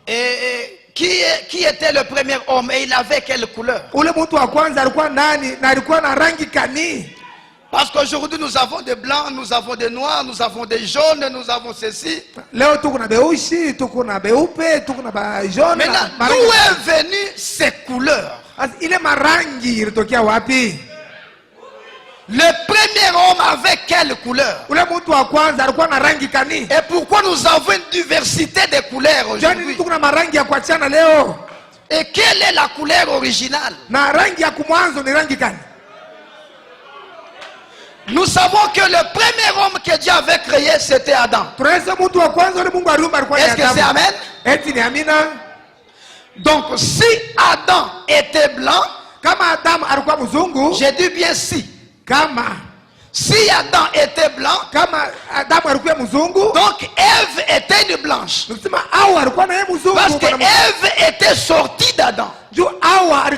Et qui était le premier homme et il avait quelle couleur? Parce qu'aujourd'hui nous avons des blancs, nous avons des noirs, nous avons des jaunes, nous avons ceci. Maintenant, d'où est venue ces couleurs? Le premier homme avait quelle couleur? Et pourquoi nous avons une diversité de couleurs aujourd'hui? Et quelle est la couleur originale? Nous savons que le premier homme que Dieu avait créé, c'était Adam. Est-ce que c'est Amen? Donc si Adam était blanc, j'ai dit bien si. Si Adam était blanc, donc Ève était une blanche. Parce que Ève était sortie d'Adam. Ève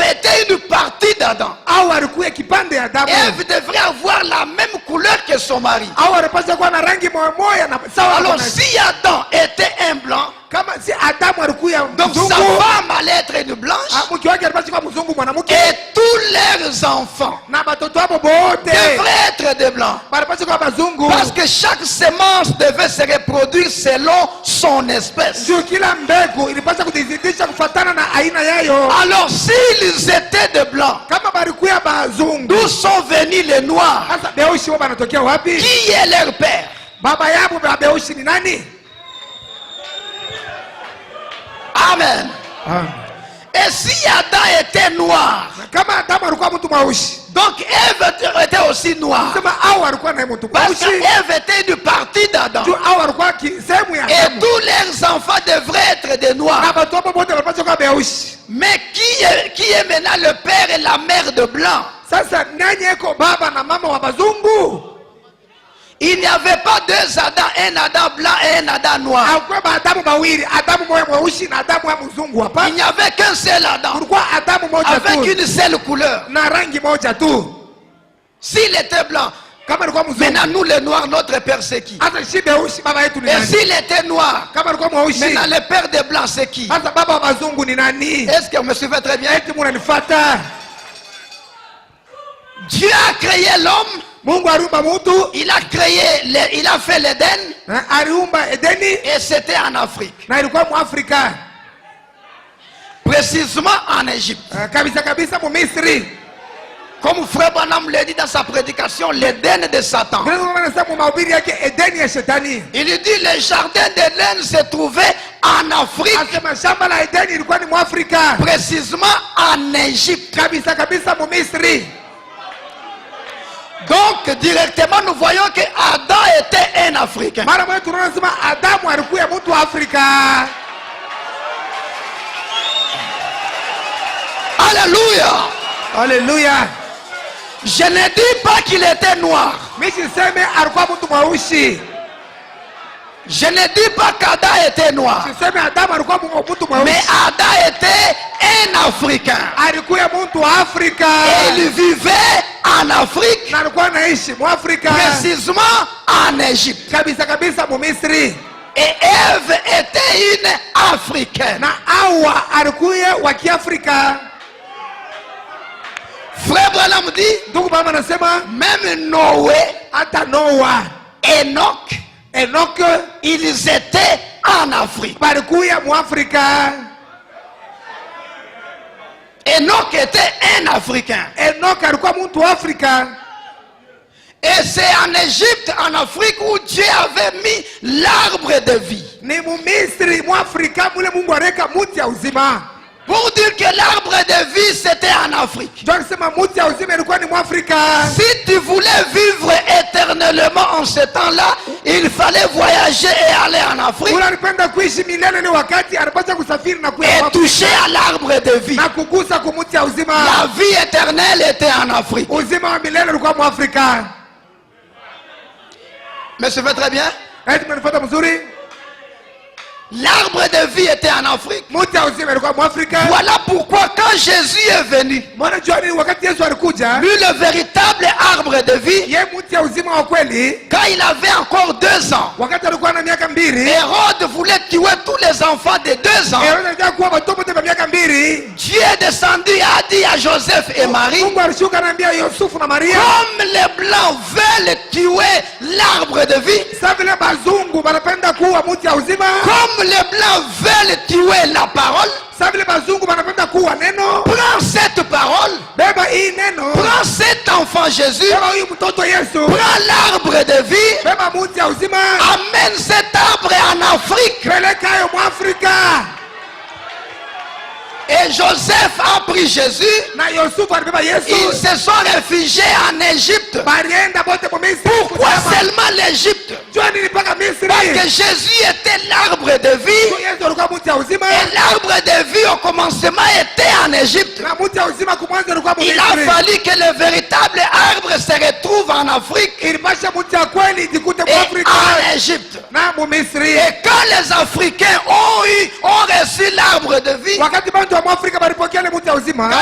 était une partie d'Adam. Ève devrait avoir la même couleur que son mari. Alors si Adam était un blanc, donc sa femme allait être une blanche, et tous leurs enfants devraient être des blancs. Parce que chaque semence devait se reproduire selon son espèce. Alors s'ils étaient des blancs, d'où sont venus les noirs? Qui est leur père? Amen. Et si Adam était noir, donc Ève était aussi noire. Parce qu'Ève était une partie d'Adam. Et tous les enfants devraient être des noirs. Mais qui est maintenant le père et la mère de blanc? Il n'y avait pas deux Adam, un Adam blanc et un Adam noir. Il n'y avait qu'un seul Adam, avec une seule couleur. S'il était blanc, maintenant nous les noirs, notre père c'est qui? Et s'il était noir, maintenant le père des blancs c'est qui? Est-ce que vous me suivez très bien? Dieu a créé l'homme. Il a fait l'Éden. Et c'était en Afrique. Précisément en Égypte. Comme Frère Branham l'a dit dans sa prédication, l'Éden de Satan. Il dit le jardin d'Éden se trouvait en Afrique. Précisément en Égypte. Donc directement nous voyons que Adam était un Africain. Alléluia. Alléluia. Je ne dis pas qu'il était noir. Je ne dis pas qu'Adam était noir. Mais Adam était un Africain. Et il vivait en Afrique. Précisément en Égypte. Et Ève était une Africaine. Frère Branham dit, même Noé, Enoch, ils étaient en Afrique. Enoch était un Africain. Et c'est en Égypte, en Afrique, où Dieu avait mis l'arbre de vie. Pour dire que l'arbre de vie c'était en Afrique. Si tu voulais vivre éternellement en ce temps-là, il fallait voyager et aller en Afrique et toucher à l'arbre de vie. La vie éternelle était en Afrique. Mais ça fait très bien. L'arbre de vie était en Afrique. Voilà pourquoi quand Jésus est venu, lui le véritable arbre de vie, quand il avait encore 2 ans, Hérode voulait tuer tous les enfants de 2 ans. Dieu est descendu et a dit à Joseph et Marie, comme les blancs veulent tuer l'arbre de vie, comme les blancs veulent tuer la parole, prends cette parole, prends cet enfant Jésus, prends l'arbre de vie, amène cet arbre en Afrique. Et Joseph a pris Jésus. Ils se sont réfugiés en Égypte. Pourquoi seulement l'Égypte? Parce que Jésus était l'arbre de vie. Et l'arbre de vie au commencement était en Égypte. Il a fallu que le véritable arbre se retrouve en Afrique et en Égypte. Et quand les Africains ont reçu l'arbre de vie, quand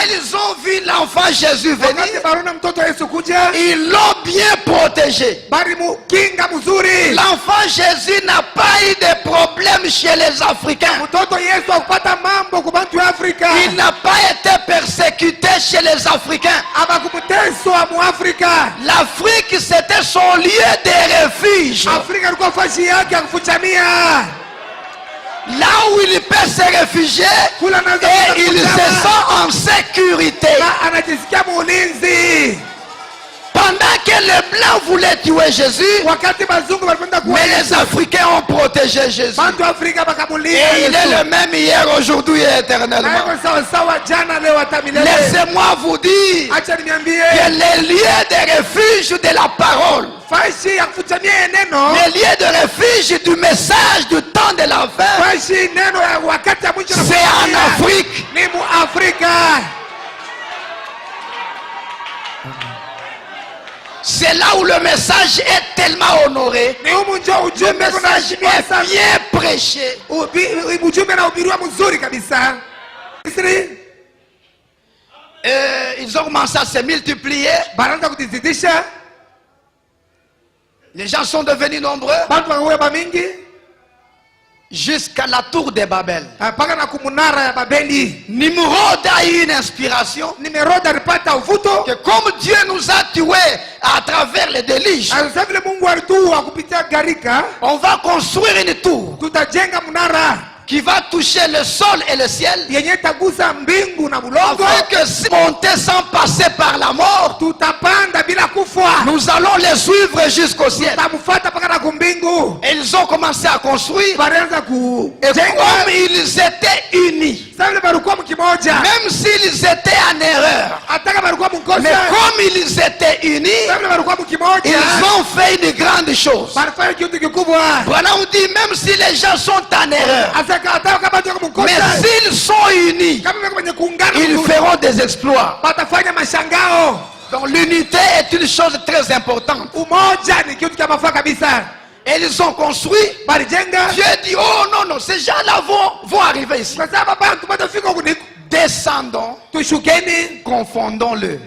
ils ont vu l'enfant Jésus venir, ils l'ont bien protégé. L'enfant Jésus n'a pas eu de problème chez les Africains. Il n'a pas été persécuté chez les Africains. L'Afrique, c'était son lieu de refuge. Là où il peut se réfugier et il se sent en sécurité. Pendant que les blancs voulaient tuer Jésus, mais les Africains ont protégé Jésus. Et il est le même hier, aujourd'hui et éternellement. Laissez-moi vous dire que les lieux de refuge de la parole, les lieux de refuge du message du temps de la fin, c'est en Afrique. C'est là où le message est tellement honoré. Le message est bien prêché. Ils ont commencé à se multiplier. Les gens sont devenus nombreux. Jusqu'à la tour de Babel. Nimrod a eu une inspiration que comme Dieu nous a tués à travers les déluges, on va construire une tour qui va toucher le sol et le ciel, afin que si monter sans passer par la mort, nous allons les suivre jusqu'au ciel. Et ils ont commencé à construire. Et comme ils étaient unis, même s'ils étaient en erreur, mais comme ils étaient unis, ils ont fait une grande chose. Branham dit, même si les gens sont en erreur, mais s'ils sont unis, ils feront des exploits. Donc l'unité est une chose très importante. Et ils ont construit. Dieu dit, oh non, non, ces gens-là vont arriver ici. Descendons, confondons-le.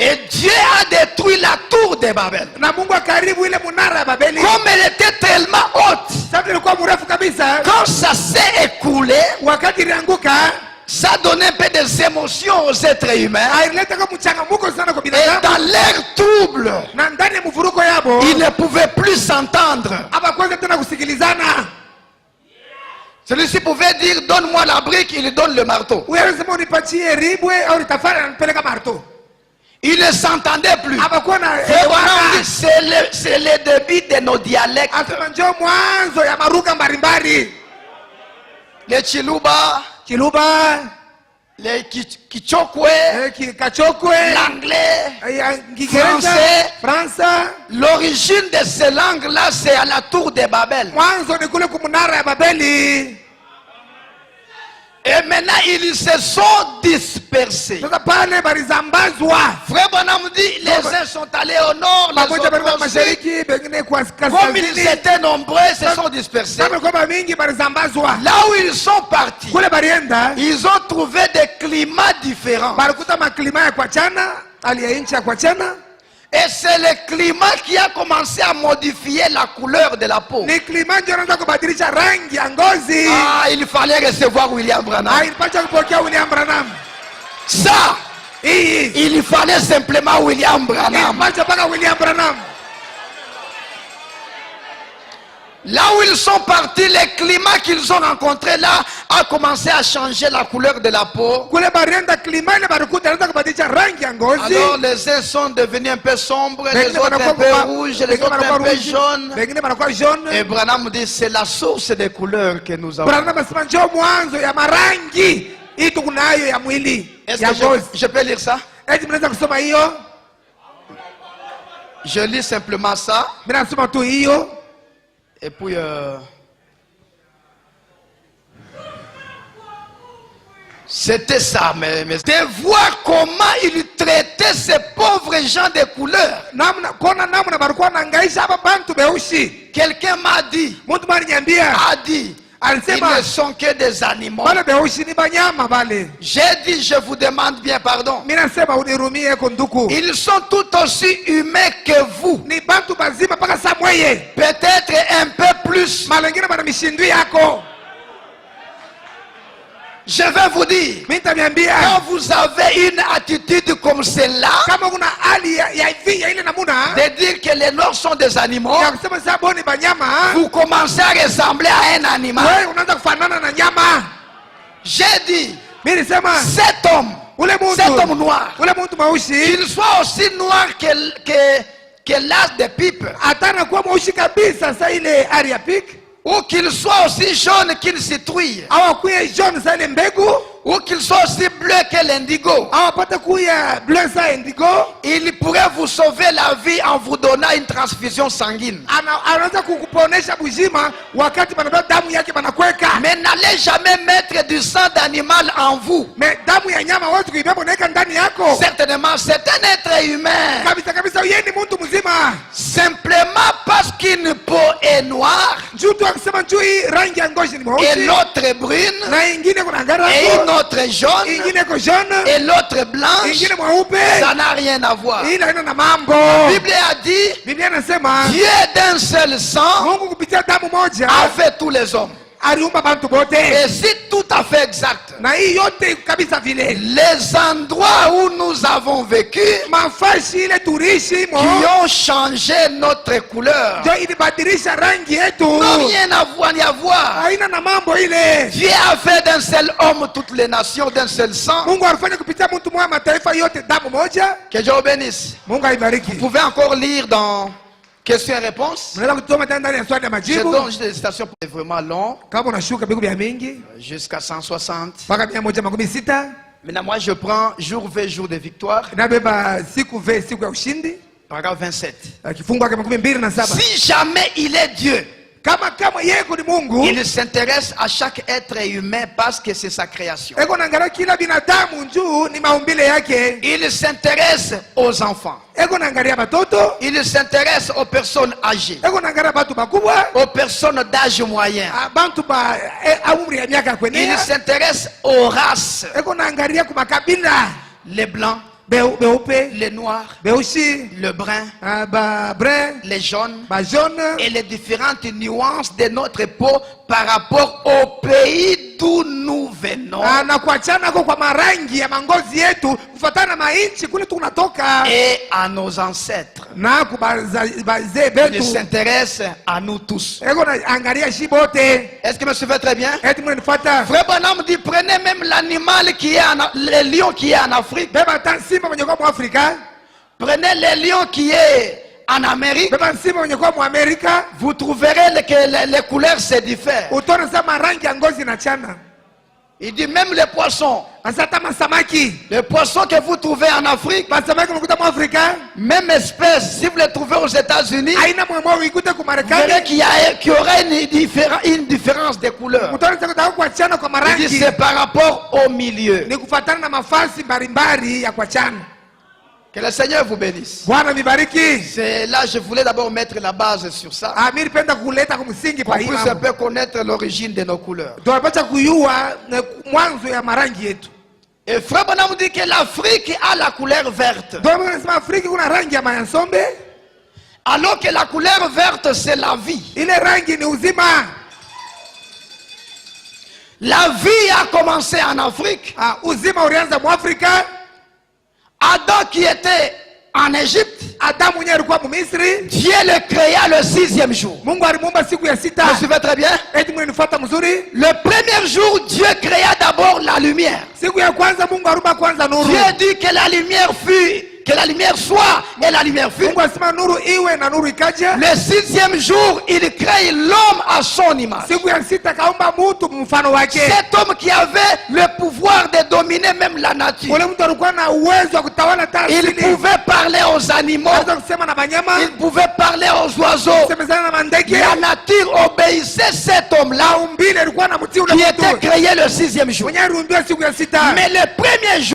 Et Dieu a détruit la tour de Babel. Comme elle était tellement haute, quand ça s'est écoulé, ça donnait un peu des émotions aux êtres humains. Et dans l'air trouble, ils ne pouvaient plus s'entendre. Celui-ci pouvait dire, donne-moi la brique, il donne le marteau. Ils ne s'entendaient plus. C'est le début de nos dialectes. Les Chiluba, les Kichokwe, l'anglais, français. L'origine de ces langues-là, c'est à la tour de Babel. Et maintenant, ils se sont dispersés. Frère Branham dit, les uns sont allés au nord, les autres au sud. Comme ils étaient nombreux, ils se sont dispersés. Là où ils sont partis, ils ont trouvé des climats différents. Et c'est le climat qui a commencé à modifier la couleur de la peau. Ah, il fallait recevoir William Branham. Ça, il fallait simplement William Branham. Là où ils sont partis, le climat qu'ils ont rencontré là a commencé à changer la couleur de la peau. Alors les uns sont devenus un peu sombres, les autres un peu rouges, les autres un peu jaunes. Et Branham dit c'est la source des couleurs que nous avons. Est-ce que je peux lire ça? Je lis simplement ça. Et puis, c'était ça, mais de voir comment il traitait ces pauvres gens de couleur. Quelqu'un m'a dit, ils ne sont que des animaux. J'ai dit, je vous demande bien pardon. Ils sont tout aussi humains que vous. Peut-être un peu plus. Je vais vous dire, quand vous avez une attitude comme celle-là, de dire que les noirs sont des animaux, vous commencez à ressembler à un animal. J'ai dit, cet homme noir, qu'il soit aussi noir que l'as de pipe, ou qu'il soit aussi jaune qu'il citrouille, ou qu'il soit aussi bleu que l'indigo, il pourrait vous sauver la vie en vous donnant une transfusion sanguine. Mais n'allez jamais mettre du sang d'animal en vous. Certainement, c'est un être humain. Simplement parce qu'une peau est noire et l'autre est brune et une autre jaune et l'autre blanche, ça n'a rien à voir. La Bible a dit, Dieu d'un seul sang a fait tous les hommes. Et c'est tout à fait exact. Les endroits où nous avons vécu qui ont changé notre couleur n'ont rien à voir. Dieu a fait d'un seul homme toutes les nations, d'un seul sang. Que Dieu bénisse. Vous pouvez encore lire dans questions et réponses. Je donne des citations vraiment longues, jusqu'à 160. Maintenant, moi, je prends jour V, jour de victoire. Paragraphe 27. Si jamais il est Dieu, il s'intéresse à chaque être humain parce que c'est sa création. Il s'intéresse aux enfants. Il s'intéresse aux personnes âgées, aux personnes d'âge moyen. Il s'intéresse aux races, les blancs, les noirs, le brun, les jaunes et les différentes nuances de notre peau par rapport au pays d'où nous venons et à nos ancêtres. Il s'intéresse à nous tous. Est-ce que me suivez très bien? Frère Branham dit, prenez même l'animal qui est le lion qui est en Afrique. Prenez le lion qui est en Amérique, vous trouverez que les couleurs se diffèrent. Il dit même les poissons. Les poissons que vous trouvez en Afrique, même espèce, si vous les trouvez aux États-Unis, vous verrez qu'il y aura une différence de couleur. Il dit c'est par rapport au milieu. Que le Seigneur vous bénisse. C'est là je voulais d'abord mettre la base sur ça. Pour puisse un peu connaître l'origine de nos couleurs. Et Frère Branham dit que l'Afrique a la couleur verte. Alors que la couleur verte c'est la vie. La vie a commencé en Afrique. Adam qui était en Égypte, Dieu le créa le 6e jour. Vous suivez très bien? Le premier jour, Dieu créa d'abord la lumière. Dieu dit que la lumière fut, que la lumière soit, et la lumière fut. Le 6e jour, il crée l'homme à son image. Cet homme qui avait le pouvoir de dominer même la nature. Il pouvait parler aux animaux. Il pouvait parler aux oiseaux. La nature obéissait cet homme-là qui était créé le 6e jour. Mais le premier jour,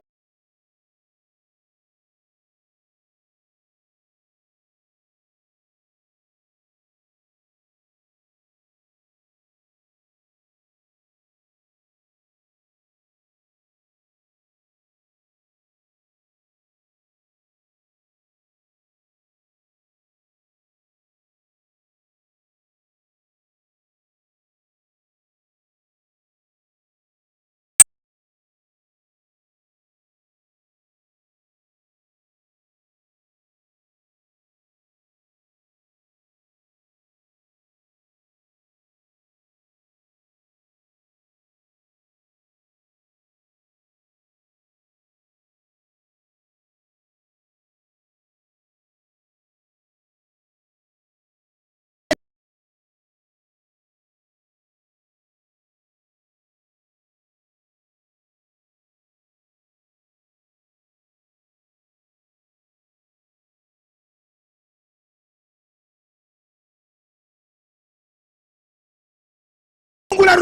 la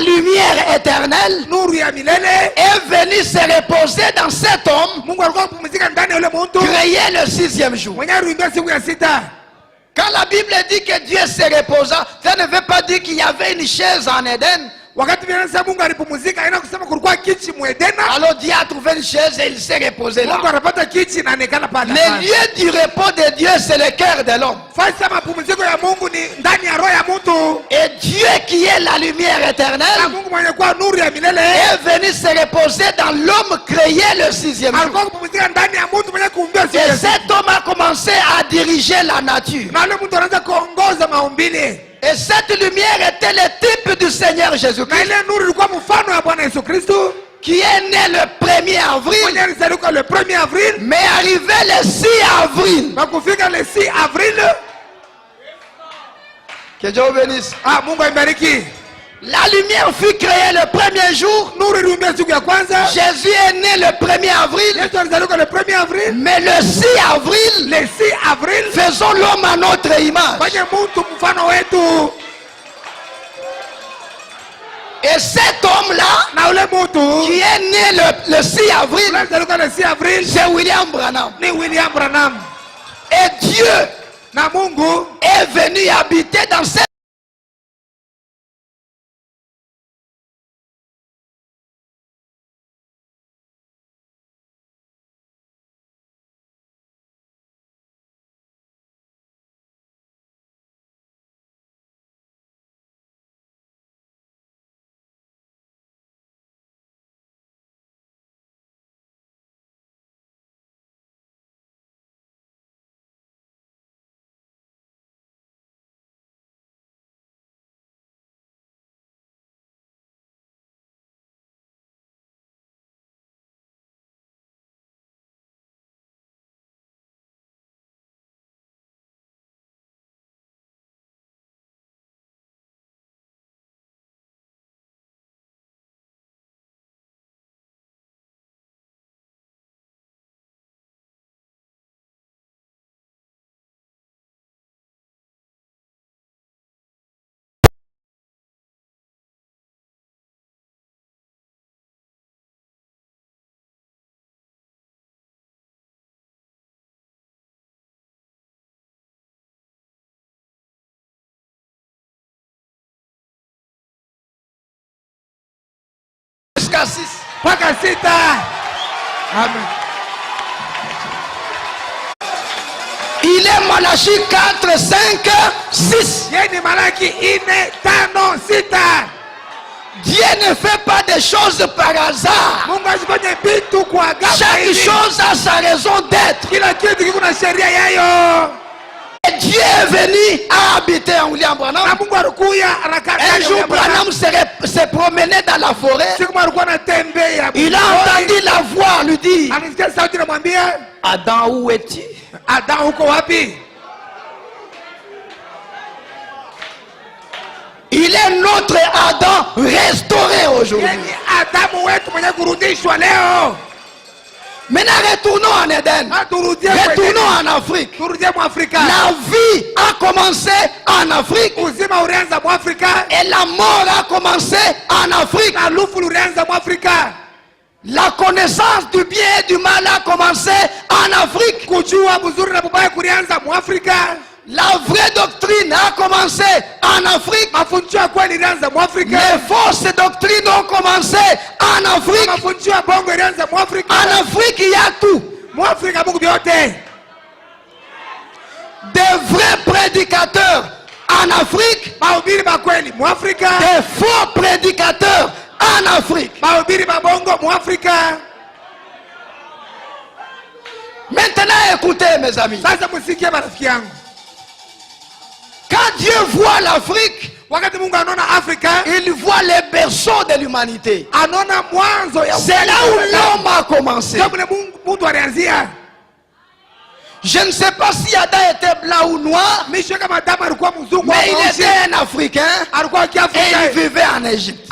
lumière éternelle est venue se reposer dans cet homme créé le 6e jour. Quand la Bible dit que Dieu se reposa, ça ne veut pas dire qu'il y avait une chaise en Éden. Alors Dieu a trouvé une chaise et il s'est reposé là. Le lieu du repos de Dieu, c'est le cœur de l'homme. Et Dieu qui est la lumière éternelle est venu se reposer dans l'homme créé le 6e jour. Et cet homme a commencé à diriger la nature. Et cette lumière était le type du Seigneur Jésus-Christ, qui est né le 1er avril, mais arrivé le 6 avril. Que Dieu vous bénisse. La lumière fut créée le 1er jour. Jésus est né le 1er avril. Mais le 6 avril, faisons l'homme à notre image. Et cet homme-là, qui est né le 6 avril, c'est William Branham. Et Dieu est venu habiter dans cette mpaka 6. Mpaka 6. Amen. Il est Malachie 4, 5, 6. Yeni Malaki 4, 5, 6. Dieu ne fait pas des choses par hasard. Chaque chose a sa raison d'être. Et Dieu est venu à habiter en William Branham. Un jour, Branham s'est promené dans la forêt. Il a entendu la voix lui dire: Adam, où es-tu? Adam, uko wapi? Il est notre Adam restauré aujourd'hui. Maintenant, retournons en Éden. Retournons en Afrique. La vie a commencé en Afrique. Et la mort a commencé en Afrique. La connaissance du bien et du mal a commencé en Afrique. La vraie doctrine a commencé en Afrique. Les fausses doctrines ont commencé en Afrique. En Afrique, il y a tout. Des vrais prédicateurs en Afrique. Des faux prédicateurs en Afrique. Maintenant, écoutez, mes amis. Quand Dieu voit l'Afrique, il voit les berceaux de l'humanité. C'est là où l'homme a commencé. Je ne sais pas si Adam était blanc ou noir, mais il était un Africain et il vivait en Égypte.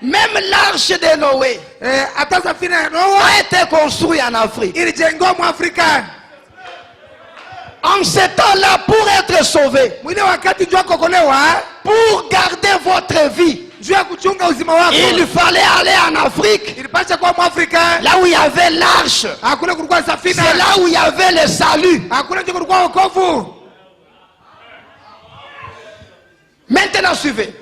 Même l'arche de Noé a été construite en Afrique. En ce temps-là, pour être sauvé, pour garder votre vie, il fallait aller en Afrique. Là où il y avait l'arche, c'est là où il y avait le salut. Maintenant, suivez.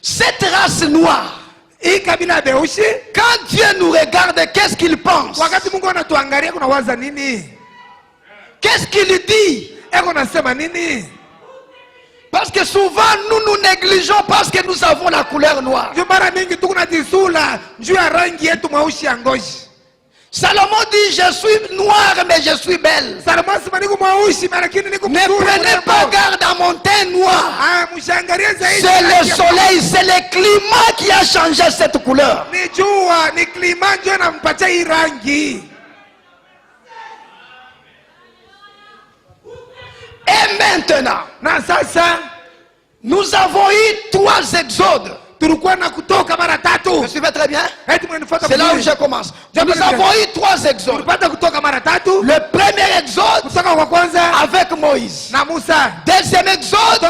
Cette race noire, quand Dieu nous regarde, qu'est-ce qu'il pense? Qu'est-ce qu'il dit? Parce que souvent nous négligeons parce que nous avons la couleur noire. Salomon dit: je suis noir mais je suis belle. Ne prenez pas garde à mon teint noir. C'est le soleil, c'est le climat qui a changé cette couleur. Et maintenant, nous avons eu 3 exodes. Je suivais très bien. C'est là où je commence. Nous avons eu 3 exodes. Le premier exode avec Moïse. Deuxième exode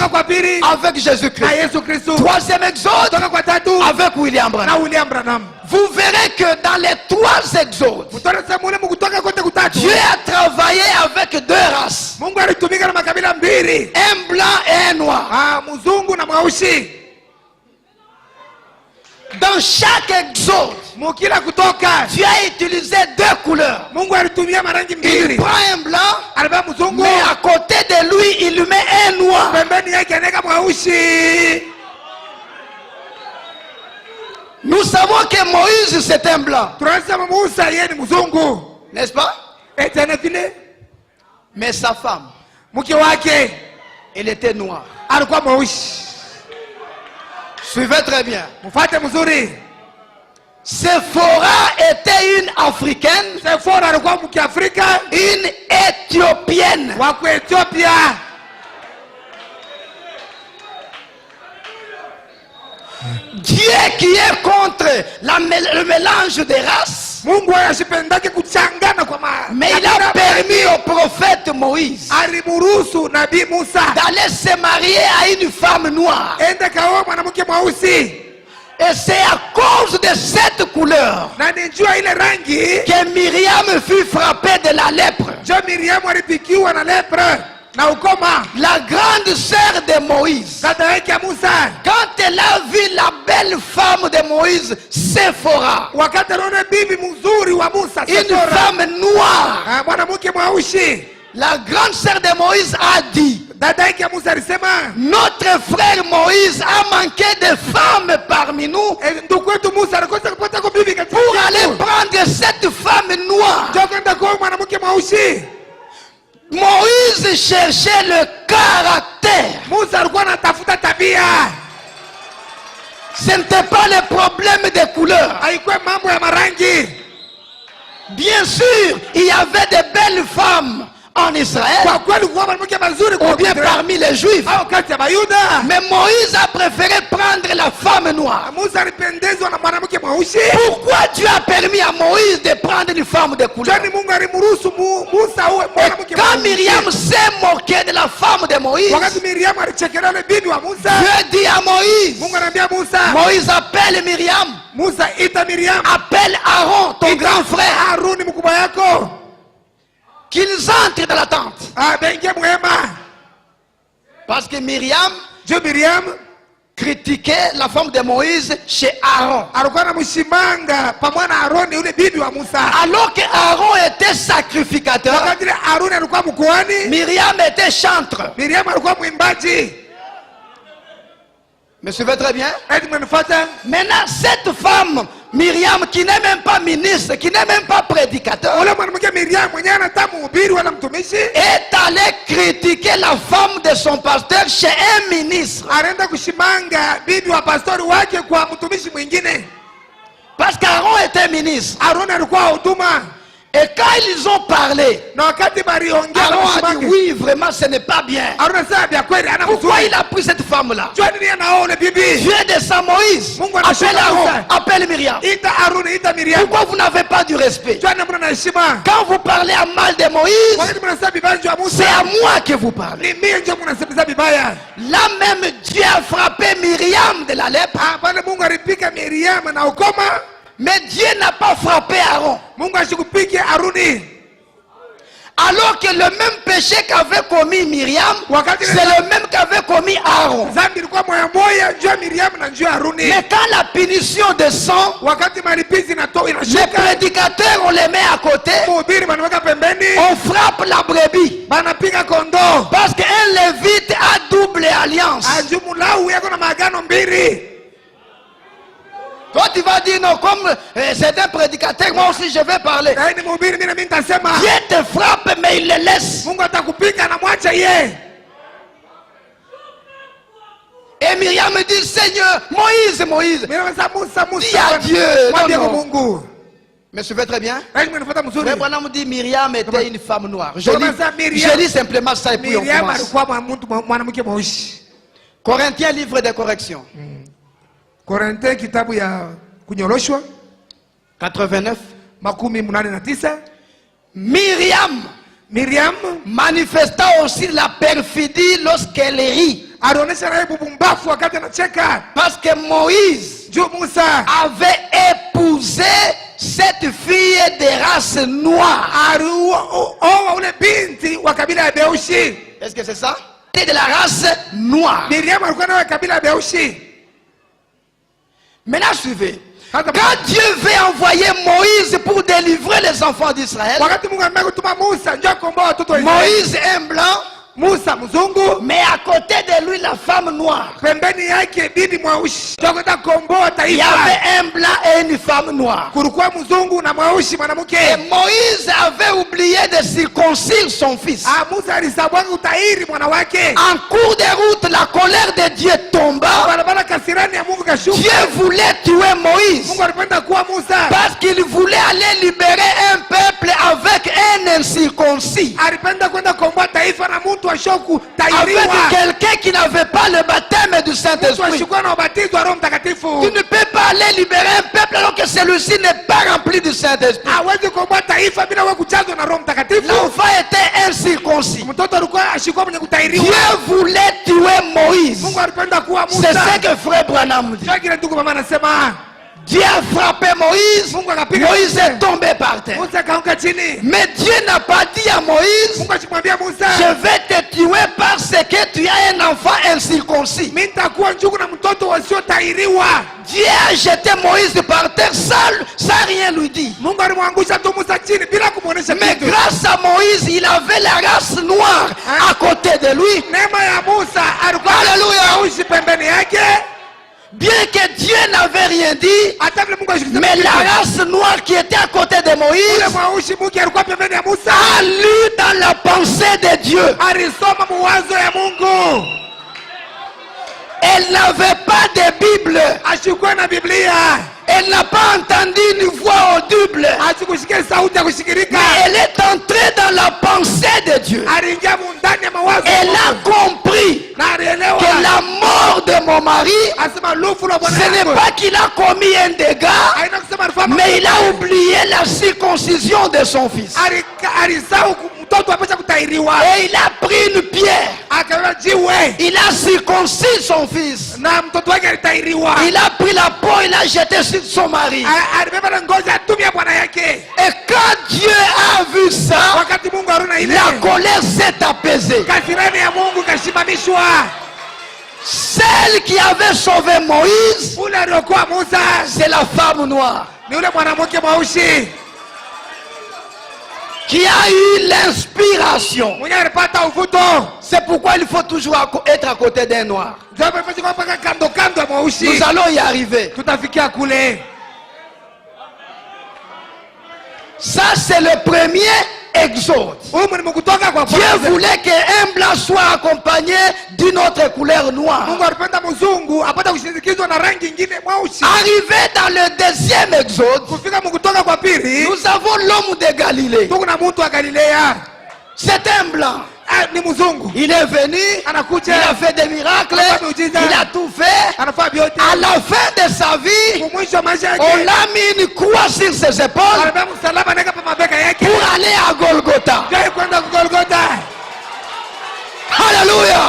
avec Jésus-Christ. Troisième exode avec William Branham. Vous verrez que dans les 3 exodes, Dieu a travaillé avec 2 races. Un blanc et un noir. Dans chaque exode, Dieu a utilisé 2 couleurs. Il prend un blanc, mais à côté de lui, il lui met un noir. Nous savons que Moïse c'est un blanc. N'est-ce pas? Mais sa femme, elle était noire. Suivez très bien. Séphora était une Africaine, une Éthiopienne. Dieu qui est contre le mélange des races, mais il a permis au prophète Moïse d'aller se marier à une femme noire. Et c'est à cause de cette couleur que Myriam fut frappée de la lèpre. La grande sœur de Moïse, quand elle a vu la belle femme de Moïse, Séphora, une femme noire, la grande sœur de Moïse a dit, notre frère Moïse a manqué de femmes parmi nous pour aller prendre cette femme noire. Moïse cherchait le caractère. Ce n'était pas le problème des couleurs. Bien sûr, il y avait de belles femmes en Israël, ou bien parmi les Juifs. Mais Moïse a préféré prendre la femme noire. Pourquoi Dieu a permis à Moïse de prendre une femme de couleur? Et quand Myriam s'est moquée de la femme de Moïse, Dieu dit à Moïse, Moïse appelle Myriam, appelle Aaron, ton grand frère, qu'ils entrent dans la tente. Parce que Myriam critiquait la femme de Moïse chez Aaron. Alors que Aaron était sacrificateur, Myriam était chantre. Me suivez très bien? Maintenant, cette femme, Myriam, qui n'est même pas ministre, qui n'est même pas prédicateur, est allée critiquer la femme de son pasteur chez un ministre. Parce qu'Aaron était ministre. Et quand ils ont parlé, Aaron a dit oui, vraiment ce n'est pas bien. Pourquoi il a pris cette femme-là? Dieu descend Moïse, appelle Aaron, appelle Myriam. Pourquoi vous n'avez pas du respect? Quand vous parlez à mal de Moïse, c'est à moi que vous parlez. Là même Dieu a frappé Myriam de la lèpre. Mais Dieu n'a pas frappé Aaron. Alors que le même péché qu'avait commis Myriam, c'est le même qu'avait commis Aaron. Mais quand la punition descend, les prédicateurs, on les met à côté, on frappe la brebis. Parce qu'un lévite a double alliance. Toi tu vas dire non, comme c'est un prédicateur, moi aussi je vais parler. Dieu te frappe mais il le laisse. Et Myriam me dit, Seigneur, Moïse, dis à Dieu. Me suivez très bien? Mais voilà, me dit Myriam était une femme noire. Je lis simplement ça et puis on commence. Corinthiens, livre de correction. Korinthe kitabu ya kunyoroshwa 89. Miriam manifesta aussi la perfidie lorsqu'elle rit. Parce que Moïse avait épousé cette fille de race noire. Est-ce que c'est ça? De la race noire. Maintenant suivez. Quand Dieu veut envoyer Moïse pour délivrer les enfants d'Israël, Moïse est un blanc, mais à côté de lui la femme noire. Il y avait un blanc et une femme noire. Et Moïse avait oublié de circoncire son fils. En cours de route, la colère de Dieu tomba. Dieu voulait tuer Moïse parce qu'il voulait aller libérer un peuple avec un incirconcis. Avec quelqu'un qui n'avait pas le baptême du Saint-Esprit. Tu ne peux pas aller libérer un peuple alors que celui-ci n'est pas rempli du Saint-Esprit. L'enfant était incirconcis. Dieu voulait tuer Moïse. C'est ce que frère Branham dit. Dieu a frappé Moïse. Moïse est tombé par terre. Mais Dieu n'a pas dit à Moïse, je vais te tuer Dieu a jeté Moïse par terre sans rien lui dire. Mais grâce à Moïse, il avait la race noire à côté de lui. Alléluia. Bien que Dieu n'avait rien dit, mais la race noire qui était à côté de Moïse a lu dans la pensée de Dieu. Elle n'avait pas de Bible. Elle n'a pas entendu une voix audible. Mais elle est entrée dans la pensée de Dieu. Elle a compris que la mort de mon mari, ce n'est pas qu'il a commis un dégât, mais il a oublié la circoncision de son fils. Et il a pris une pierre. Il a circoncis son fils. Il a pris la peau, il a jeté sur son mari. Et quand Dieu a vu ça, la colère s'est apaisée. Celle qui avait sauvé Moïse, c'est la femme noire qui a eu l'inspiration. C'est pourquoi il faut toujours être à côté d'un noir. Nous allons y arriver. Ça, c'est le premier exode. Dieu voulait qu'un blanc soit accompagné d'une autre couleur noire. Arrivé dans le deuxième exode, nous avons l'homme de Galilée. C'est un blanc. Il est venu, il a fait des miracles, il a tout fait. À la fin de sa vie, on l'a mis une croix sur ses épaules pour aller à Golgotha. Alléluia.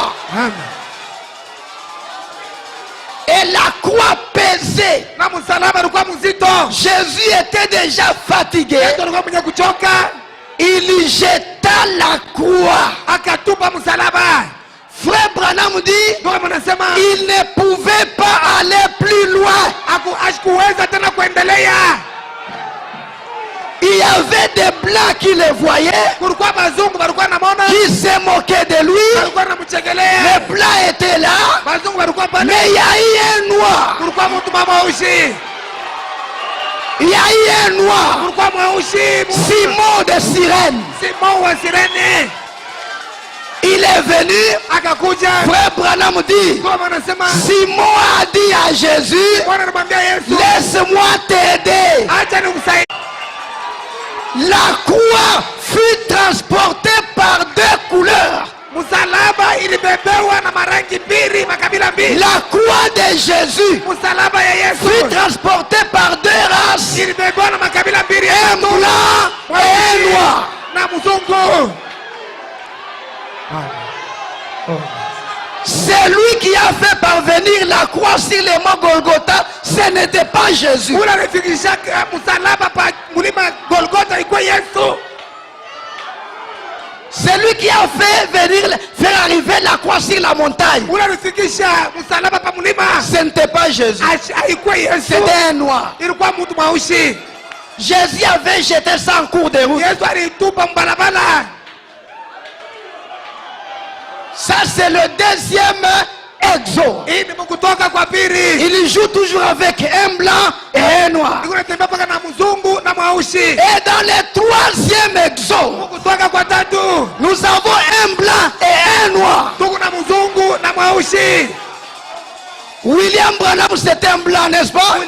Et la croix pesait. Jésus était déjà fatigué. Il jeta la croix. Frère Branham dit, il ne pouvait pas aller plus loin. Il y avait des blancs qui le voyaient, qui se moquaient de lui. Les blancs étaient là, mais il y a eu un noir. Il y a eu un noir, Simon de Cyrène. Il est venu, frère Branham dit, Simon a dit à Jésus, laisse-moi t'aider. La croix fut transportée par deux couleurs. La croix de Jésus fut transportée par deux races, un blanc et un noir. C'est lui qui a fait parvenir la croix sur les monts Golgotha. Ce n'était pas Jésus. C'est lui qui a fait faire arriver la croix sur la montagne. Ce n'était pas Jésus. C'était un noir. Jésus avait jeté ça en cours de route. Ça, c'est le deuxième exode. Il joue toujours avec un blanc et un noir. Et dans le troisième exode, nous avons un blanc et un noir. William Branham, c'est un blanc, n'est-ce pas?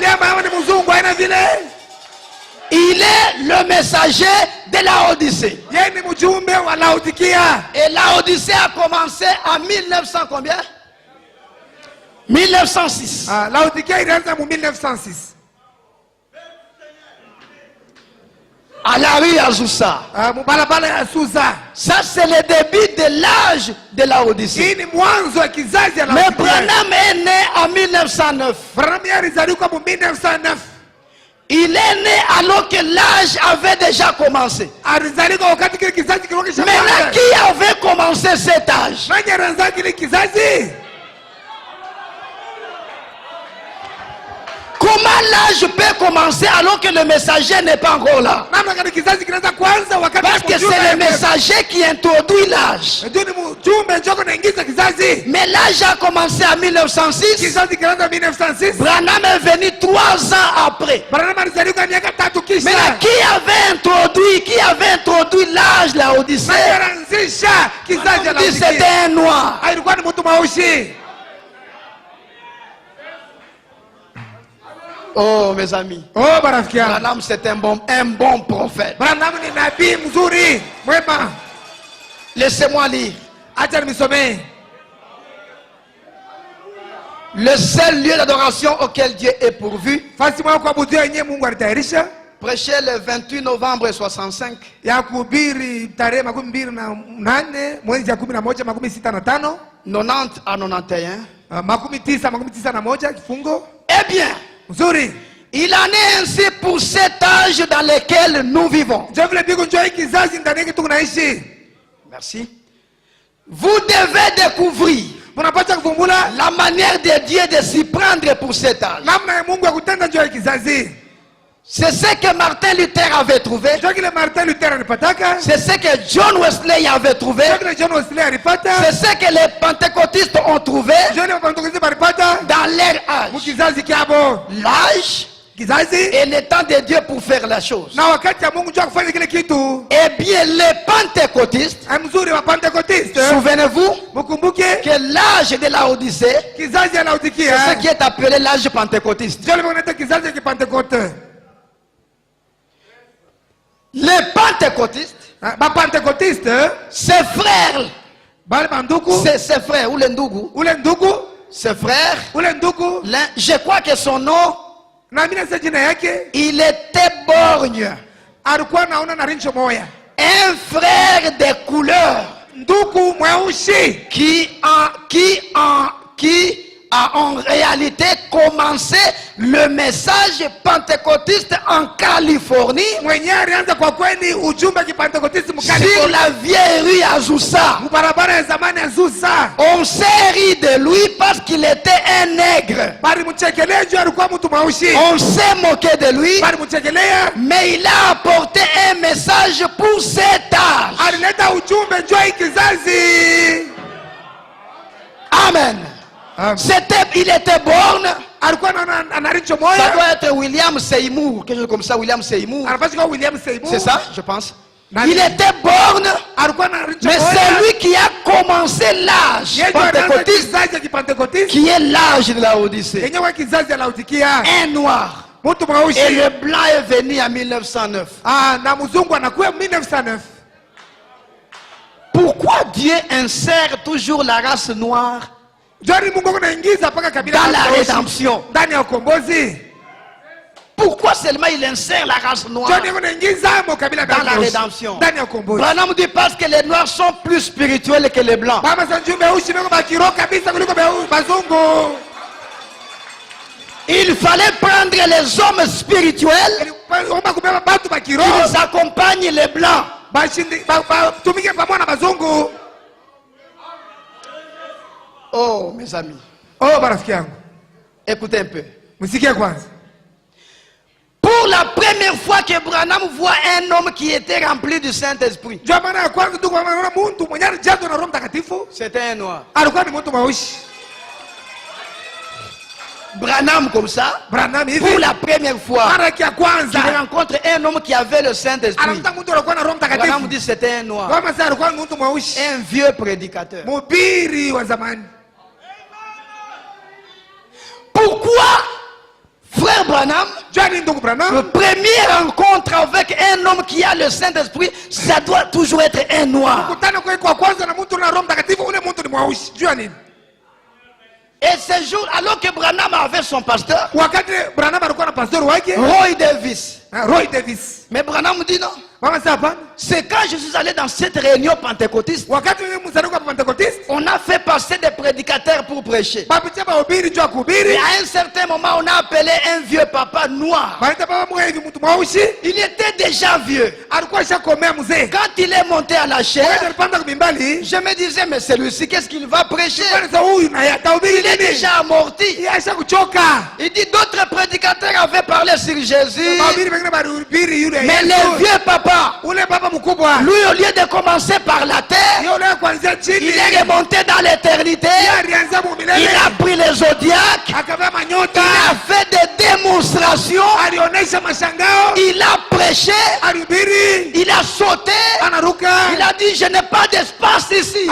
Il est le messager de la Odyssée. Et la Odyssée a commencé en 1900 combien? 1906. La Odyssée est en 1906. À la rue Azusa. Ça c'est le début de l'âge de la Odyssée. Mais Branham est né en 1909. Il est né alors que l'âge avait déjà commencé. Maintenant, qui avait commencé cet âge? Comment l'âge peut commencer alors que le messager n'est pas encore là? Parce que c'est le messager qui introduit l'âge. Mais l'âge a commencé en 1906. Branham est venu 3 ans après. Mais là, qui avait introduit l'âge, la Odyssée? C'était un noir. Oh mes amis, Branham c'est un bon prophète. Laissez-moi lire. Le seul lieu d'adoration auquel Dieu est pourvu, prêché le 28 novembre 65, 90 à 91. Eh bien, il en est ainsi pour cet âge dans lequel nous vivons. Merci. Vous devez découvrir la manière de Dieu de s'y prendre pour cet âge. C'est ce que Martin Luther avait trouvé. C'est ce que John Wesley avait trouvé. C'est ce que les pentecôtistes ont trouvé dans leur âge. L'âge et le temps de Dieu pour faire la chose. Eh bien, les pentecôtistes, souvenez-vous que l'âge de la Odyssée, c'est ce qui est appelé l'âge pentecôtiste. Les pentecôtistes, ses frères, ses frères, ou les Ndougou, ses frères, je crois que son nom, il était borgne. Un frère de couleur qui a en réalité commencé le message pentecôtiste en Californie, sur la vieille rue Azusa. On s'est ri de lui parce qu'il était un nègre. On s'est moqué de lui, mais il a apporté un message pour cet âge. Amen. Il était born. Ça doit être William Seymour, quelque chose comme ça, William Seymour. C'est ça, je pense. Il était born, mais c'est lui qui a commencé l'âge pentecôtiste, qui est l'âge de la Odyssée. Un noir. Et le blanc est venu en 1909. Pourquoi Dieu insère toujours la race noire dans la rédemption? Pourquoi seulement il insère la race noire dans la rédemption? Branham dit parce que les noirs sont plus spirituels que les blancs. Il fallait prendre les hommes spirituels qui les accompagnent les blancs. Oh mes amis, écoutez un peu. Pour la première fois que Branham voit un homme qui était rempli du Saint-Esprit, c'était un noir. Branham comme ça, pour la première fois qu'il rencontre un homme qui avait le Saint-Esprit, Branham dit c'était un noir, un vieux prédicateur. Pourquoi frère Branham, le premier rencontre avec un homme qui a le Saint-Esprit, ça doit toujours être un noir? Et ce jour, alors que Branham avait son pasteur, Roy Davis. Mais Branham dit non. c'est quand je suis allé dans cette réunion pentecôtiste, on a fait passer des prédicateurs pour prêcher. Et à un certain moment, on a appelé un vieux papa noir. Il était déjà vieux. Quand il est monté à la chaire, je me disais, mais celui-ci, qu'est-ce qu'il va prêcher? Il est déjà amorti. Il dit, d'autres prédicateurs avaient parlé sur Jésus. Mais le vieux papa, lui, au lieu de commencer par la terre, il est remonté dans l'éternité. Il a pris les zodiacs. Il a fait des démonstrations. Il a prêché. Il a sauté. Il a dit, je n'ai pas d'espace ici.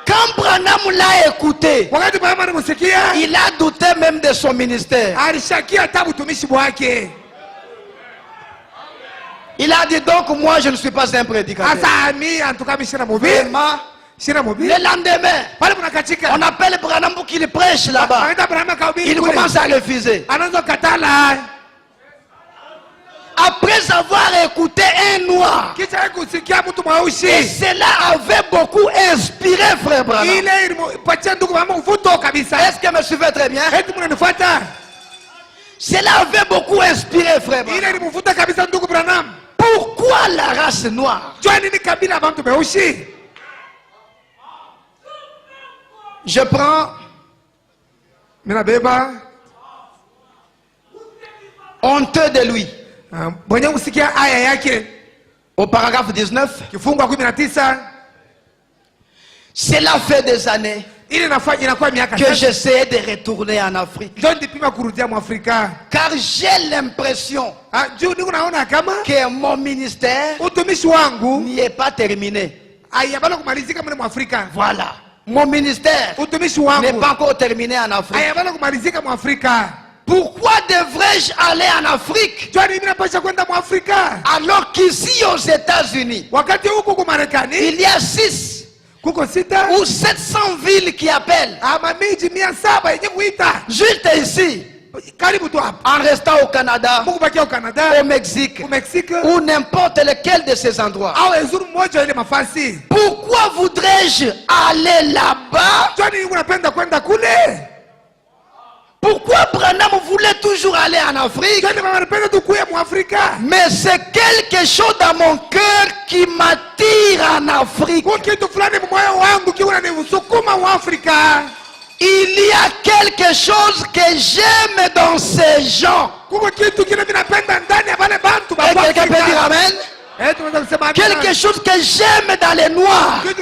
Quand Branham l'a écouté, il a douté même de son ministère. Il a dit, donc moi je ne suis pas un prédicateur. Vraiment, le lendemain, on appelle Branham pour qu'il prêche là-bas. Il commence à refuser. Après avoir écouté un noir, et cela avait beaucoup inspiré frère Branham. Est-ce que me suivez très bien? Cela avait beaucoup inspiré frère Branham. Pourquoi la race noire? Je prends honteux de lui. Au paragraphe 19, cela fait des années que j'essaie de retourner en Afrique. Car j'ai l'impression que mon ministère n'y est pas terminé. Voilà. Mon ministère n'est pas encore terminé en Afrique. Pourquoi devrais-je aller en Afrique alors qu'ici aux États-Unis, il y a 6 ou 700 villes qui appellent? Juste ici, en restant au Canada, au Mexique, ou n'importe lequel de ces endroits. Pourquoi voudrais-je aller là-bas? Pourquoi Branham voulait toujours aller en Afrique? Mais c'est quelque chose dans mon cœur qui m'attire en Afrique. Il y a quelque chose que j'aime dans ces gens. Et quelqu'un peut dire amen? Quelque chose que j'aime dans les noirs. Et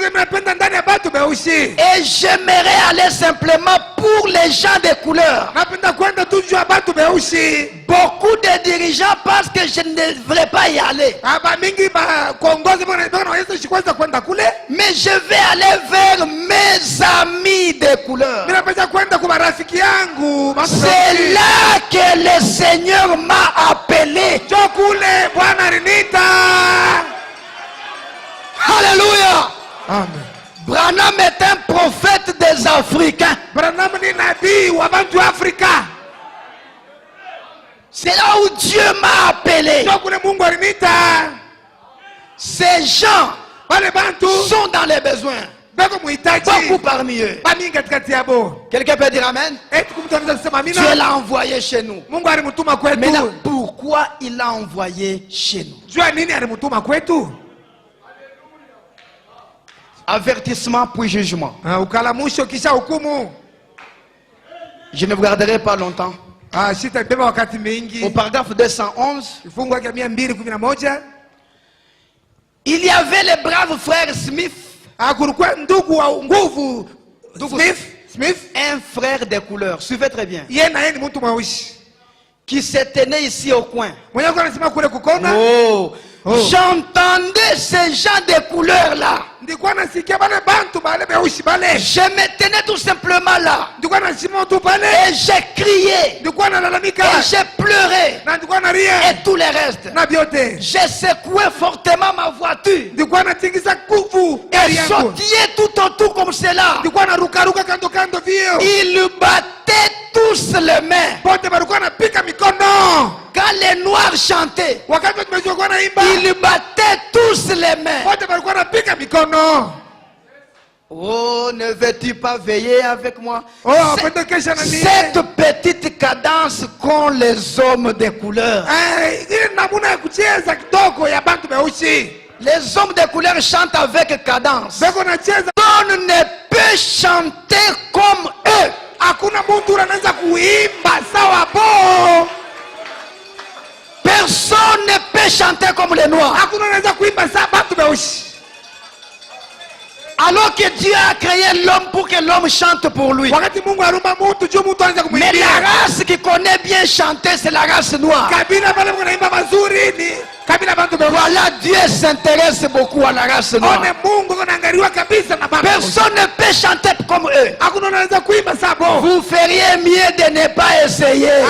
j'aimerais aller simplement pour les gens de couleur. Beaucoup de dirigeants pensent que je ne devrais pas y aller. Mais je vais aller vers mes amis de couleur. C'est là que le Seigneur m'a appelé. Alléluia. Amen. Branham est un prophète des Africains. C'est là où Dieu m'a appelé. Ces gens sont dans les besoins. Beaucoup parmi eux. Quelqu'un peut dire amen? Dieu l'a envoyé chez nous. Maintenant, pourquoi il l'a envoyé chez nous? Avertissement puis jugement. Je ne vous garderai pas longtemps. Au paragraphe 211, il y avait les braves frères Smith. Smith, un frère de couleur. Suivez très bien. Qui se tenait ici au coin. Oh. J'entendais ces gens de couleur là. Je me tenais tout simplement là. Et j'ai crié. Et j'ai pleuré. Et tout le reste. J'ai secoué fortement ma voiture. Et sautillé tout autour comme cela. Ils battaient tous les mains. Quand les Noirs chantaient, ils battaient tous les mains. Oh, ne veux-tu pas veiller avec moi? Cette petite cadence qu'ont les hommes de couleur. Les hommes de couleur chantent avec cadence. Personne ne peut chanter comme eux. Personne ne peut chanter comme les Noirs. Alors que Dieu a créé l'homme pour que l'homme chante pour lui. Mais la race qui connaît bien chanter, c'est la race noire. Voilà, Dieu s'intéresse beaucoup à la race noire. Personne ne peut chanter comme eux. Vous feriez mieux de ne pas essayer.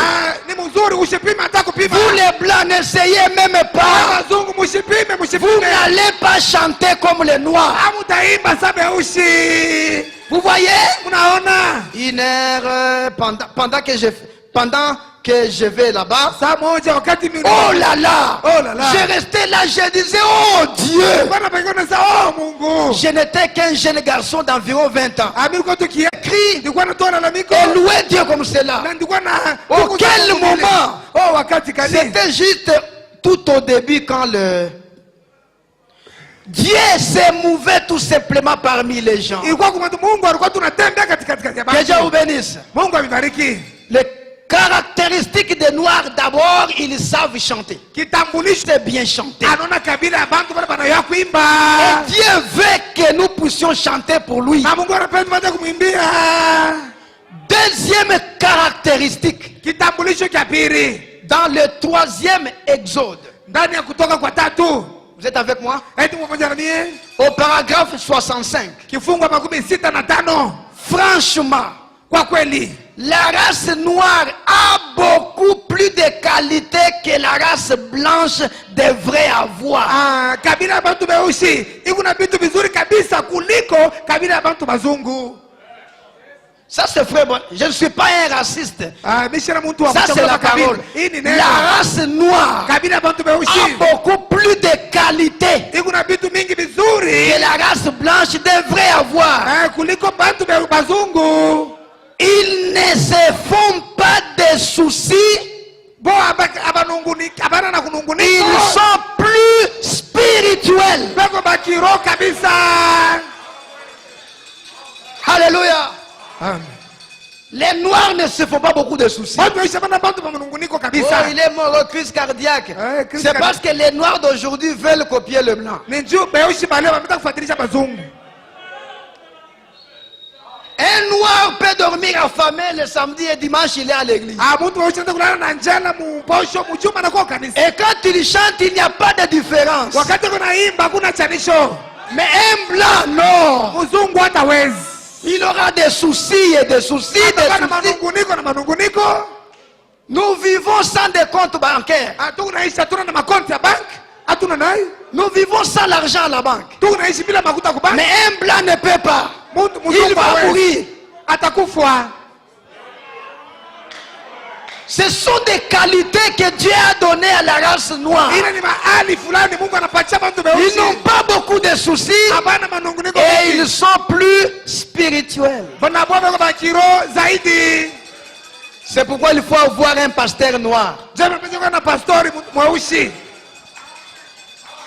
Vous les blancs, n'essayez même pas. Vous n'allez pas chanter comme les noirs. Vous voyez? Une heure pendant que je vais là-bas. Oh là là. Je restais là, je disais, oh Dieu. Je n'étais qu'un jeune garçon d'environ 20 ans. Crie et louer Dieu comme cela. Au quel moment? C'était juste tout au début quand Dieu s'est mouvé tout simplement parmi les gens. Que Dieu vous bénisse. Les caractéristiques des Noirs, d'abord, ils savent chanter. C'est bien chanter. Et Dieu veut que nous puissions chanter pour lui. Deuxième caractéristique, dans le 3e Exode. Vous êtes avec moi? Au paragraphe 65. Franchement, la race noire a beaucoup plus de qualité que la race blanche devrait avoir. Ça c'est vrai, je ne suis pas un raciste. Ça c'est la parole. La race noire a beaucoup plus de qualité que la race blanche devrait avoir. Ils ne se font pas de soucis. Ils sont plus spirituels. Alléluia. Les Noirs ne se font pas beaucoup de soucis. Oh, il est mort au crise cardiaque. C'est parce que les Noirs d'aujourd'hui veulent copier le blanc. Un Noir peut dormir affamé le samedi et dimanche, il est à l'église. Et quand il chante, il n'y a pas de différence. Mais un blanc, non. Il aura des soucis et des soucis. Nous vivons sans des comptes bancaires. Nous vivons sans l'argent à la banque. Mais un blanc ne peut pas. Il va mourir. Ce sont des qualités que Dieu a données à la race noire. Ils n'ont pas beaucoup de soucis et ils sont plus spirituels. C'est pourquoi il faut avoir un pasteur noir.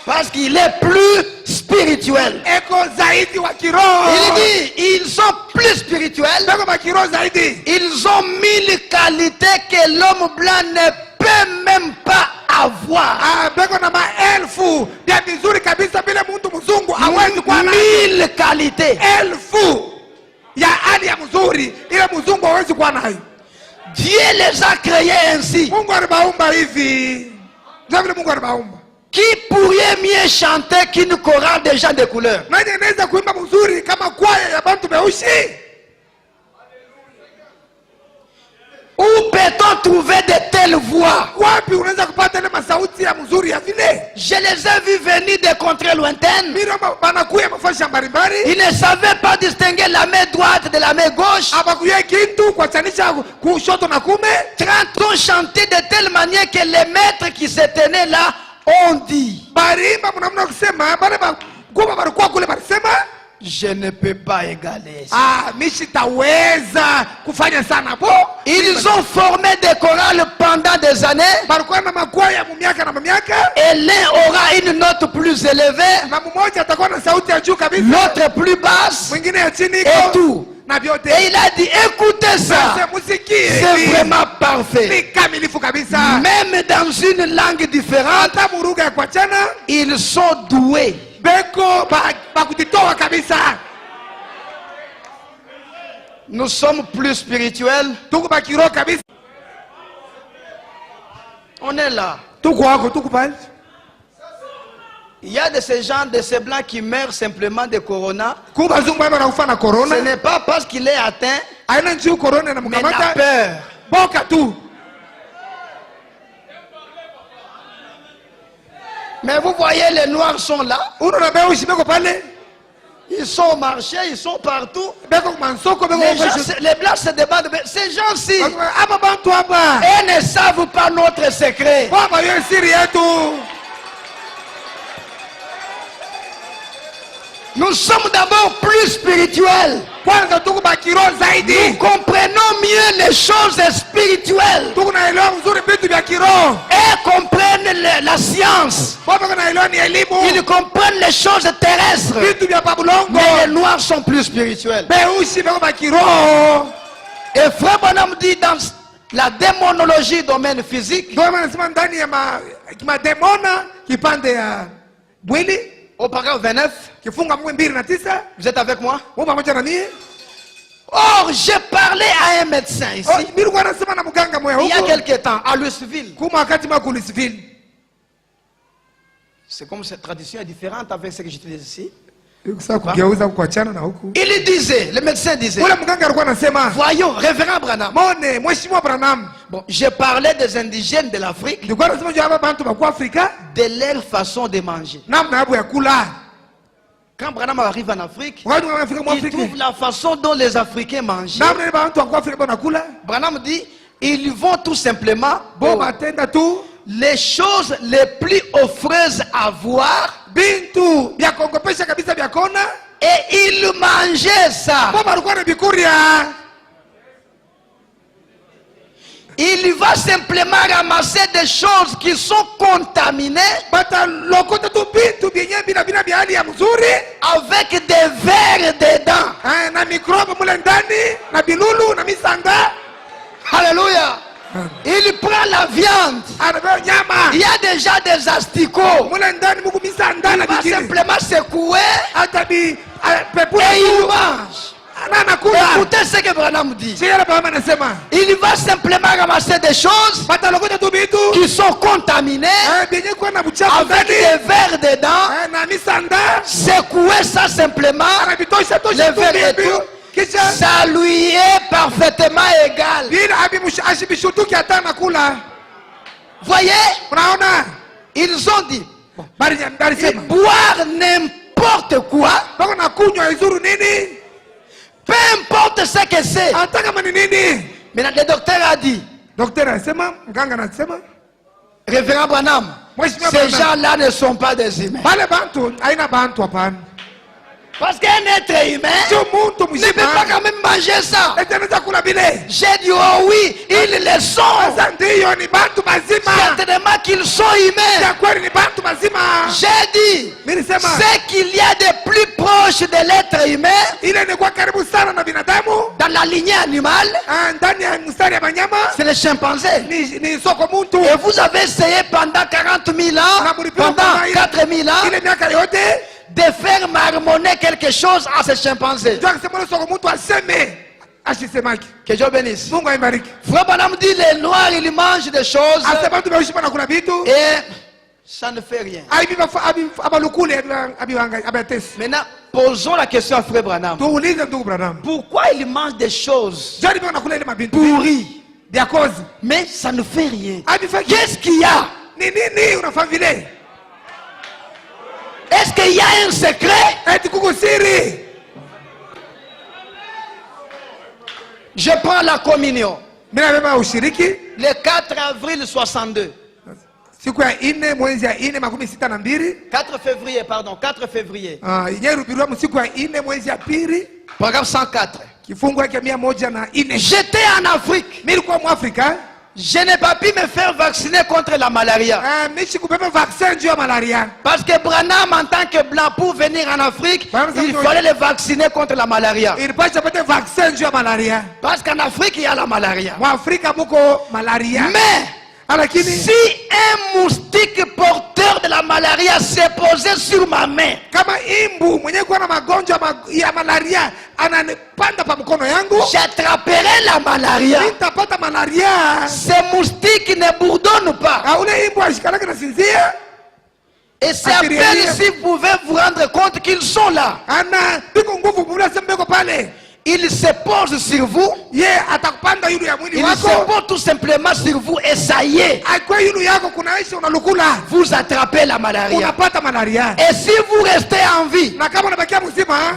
Parce qu'il est plus spirituel. Il dit, ils sont plus spirituels. Ils ont 1000 qualités que l'homme blanc ne peut même pas avoir. 1000 qualités. Dieu les a créés ainsi. Qui pourrait mieux chanter qu'une chorale de gens de couleur? Où peut-on trouver de telles voix? Je les ai vus venir des contrées lointaines. Ils ne savaient pas distinguer la main droite de la main gauche. 30 ont chanté de telle manière que les maîtres qui se tenaient là ont dit: je ne peux pas égaler ça. Ils ont formé des chorales pendant des années. Et l'un aura une note plus élevée, l'autre plus basse, et tout. Et il a dit: écoutez ça, c'est vraiment parfait. Même dans une langue différente, ils sont doués. Nous sommes plus spirituels. On est là. Il y a de ces gens, de ces blancs qui meurent simplement de corona. Ce n'est pas parce qu'il est atteint, mais il a peur. Mais vous voyez, les noirs sont là. Ils sont au marché, ils sont partout. Les blancs se débattent. Ces gens-ci, ils ne savent pas notre secret. Nous sommes d'abord plus spirituels. Nous comprenons mieux les choses spirituelles. Et comprennent la science. Ils comprennent les choses terrestres. Mais les noirs sont plus spirituels. Et Frère Branham dit dans la démonologie domaine physique, au paragraphe 29, vous êtes avec moi? Or, j'ai parlé à un médecin ici, il y a quelques temps, à Louisville. C'est comme cette tradition est différente avec ce que j'utilise ici. Il disait, le médecin disait: voyons, révérend Branham. Bon, j'ai parlé des indigènes de l'Afrique, de leur façon de manger. Quand Branham arrive en Afrique, il trouve la façon dont les Africains mangent. Branham dit: ils vont tout simplement les choses les plus offreuses à voir, et ils mangeaient ça. Il va simplement ramasser des choses qui sont contaminées avec des vers dedans. Alléluia. Il prend la viande. Il y a déjà des asticots. Il va simplement secouer et il mange. Écoutez ce que Branham dit. Il va simplement ramasser des choses qui sont contaminées avec des vers dedans, secouer ça simplement, les vers et tout. Ça lui est parfaitement égal. Voyez, ils ont dit: boire n'importe quoi, peu importe ce que c'est. Mais le docteur a dit, révérend Branham, ces gens-là ne sont pas des humains. Parce qu'un être humain ne peut pas quand même manger ça. J'ai dit: oh oui, ils le sont. Certainement qu'ils sont humains. J'ai dit: ce qu'il y a de plus proche de l'être humain dans la lignée animale, c'est les chimpanzés. Et vous avez essayé pendant 40 000 ans, pendant 4 000 ans, de faire marmonner quelque chose à ces chimpanzés. Que Dieu bénisse. Frère Branham dit: les noirs, ils mangent des choses et ça ne fait rien. Maintenant, posons la question à Frère Branham. Pourquoi ils mangent des choses pourries? Diakozi. Mais ça ne fait rien. Abifaki. Qu'est-ce qu'il y a? Nini unafanya vile? Est-ce qu'il y a un secret? Eti kuko siri. Je prends la communion. Mimi nabeba ushiriki. Le 4 avril 62. Siku ya 4 mwezi ya 4 makumi sita na mbili. 4 février, pardon, 4 février. Inyerubiwa msiku ya 4 mwezi ya pili. Paragraphe 104. Kifungu yake 104. J'étais en Afrique. Mimi nilikuwa mu Afrika. Je n'ai pas pu me faire vacciner contre la malaria. Mimi sikubeba vaccin juu ya malaria. Parce que Branham, en tant que blanc, pour venir en Afrique, il fallait le vacciner contre la malaria. Il pas apata vaccin juu ya malaria. Parce qu'en Afrique, il y a la malaria. Mu Afrika muko malaria. Mais lakini si un moustique porteur de la malaria s'est posé sur ma main, kama imbu mwenye kuwa na magonjwa ya malaria ananipanda pa mkono yangu, j'attraperai la malaria. nitapata malaria. Ce moustique ne bourdonne pas. Ule imbu ashikalaka na sinzia. Et c'est à peine si vous pouvez vous rendre compte qu'ils sont là. Ana biko nguvu bula sembeko pale. Il se pose sur vous. Il se pose tout simplement sur vous et ça y est. Vous attrapez la malaria. Et si vous restez en vie,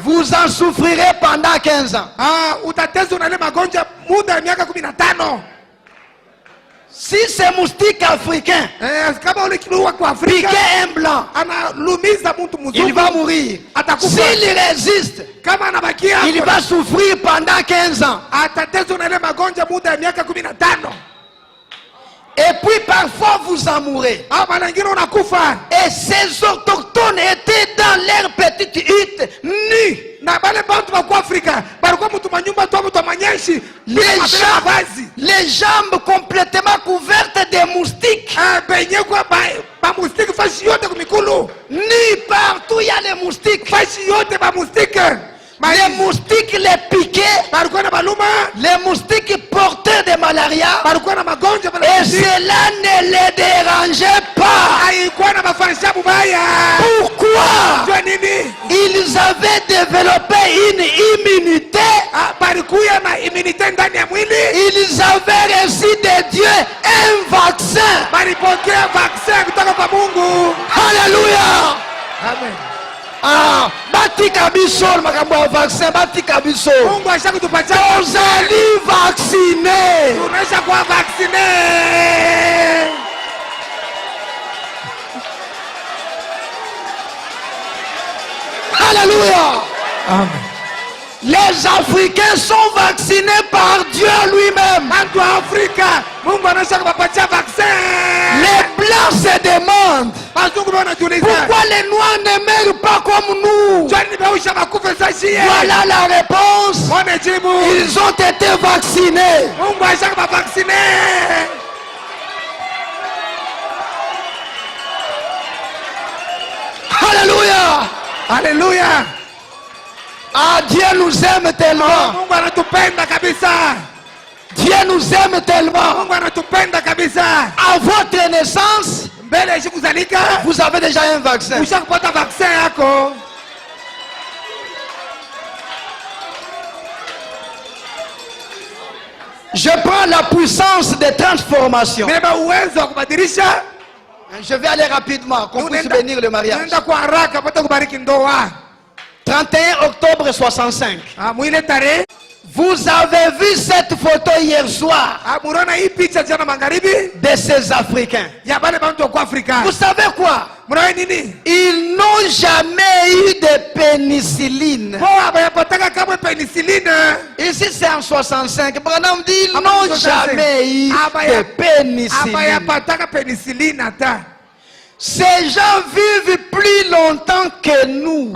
vous en souffrirez pendant 15 ans. Si c'est moustique africain piqué un blanc, il va mourir. S'il résiste, il va souffrir pendant 15 ans. Et puis parfois vous en mourrez. Et ces autochtones étaient dans leur petite hutte nus. Les jambes complètement couvertes de moustiques. Nus partout, il y a les moustiques. Les moustiques les piquaient, les moustiques porteurs de malaria, et cela ne les dérangeait pas. Pourquoi? Ils avaient développé une immunité. Ils avaient reçu de Dieu un vaccin. Alléluia. Amen. Ah, batika biso makambo ya vaccin, batika biso. Mungu ashakutupatia ozali vacciné. Tunaweza kuwa vacciné. Alléluia. Amen. Les Africains sont vaccinés par Dieu lui-même. Les Blancs se demandent pourquoi les Noirs ne meurent pas comme nous. Voilà la réponse. Ils ont été vaccinés. Alléluia. Alléluia. Ah, Dieu nous aime tellement. Dieu nous aime tellement. À votre naissance, vous avez déjà un vaccin. Je prends la puissance des transformations. Je vais aller rapidement, qu'on puisse bénir le mariage. 31 octobre 65. Vous avez vu cette photo hier soir de ces Africains. Vous savez quoi? Ils n'ont jamais eu de pénicilline. Ici c'est en 65. Branham dit ils n'ont jamais eu de pénicilline. Ces gens vivent plus longtemps que nous.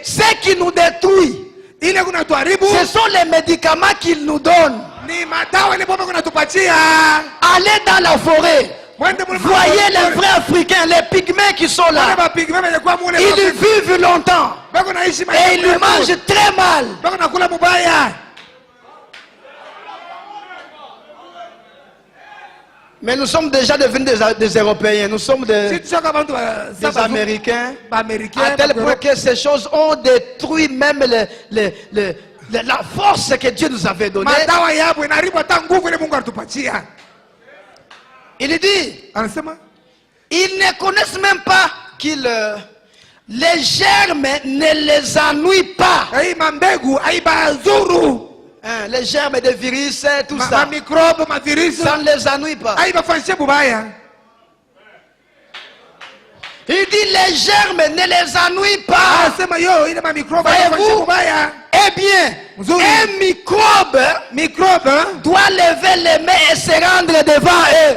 Ce qui nous détruit, ce sont les médicaments qu'ils nous donnent. Allez dans la forêt. Voyez les vrais Africains, les pygmées qui sont là. Ils vivent longtemps. Et ils mangent très mal. Mais nous sommes déjà devenus des Européens, nous sommes des Américains, à tel point que ces choses ont détruit même la force que Dieu nous avait donnée. Il dit, ils ne connaissent même pas qu'ils les germes ne les ennuient pas. Les germes de virus, tout ça, ça ne les ennuie pas. Il dit les germes ne les ennuient pas. Voyez-vous? Eh bien, un microbe doit lever les mains et se rendre devant eux.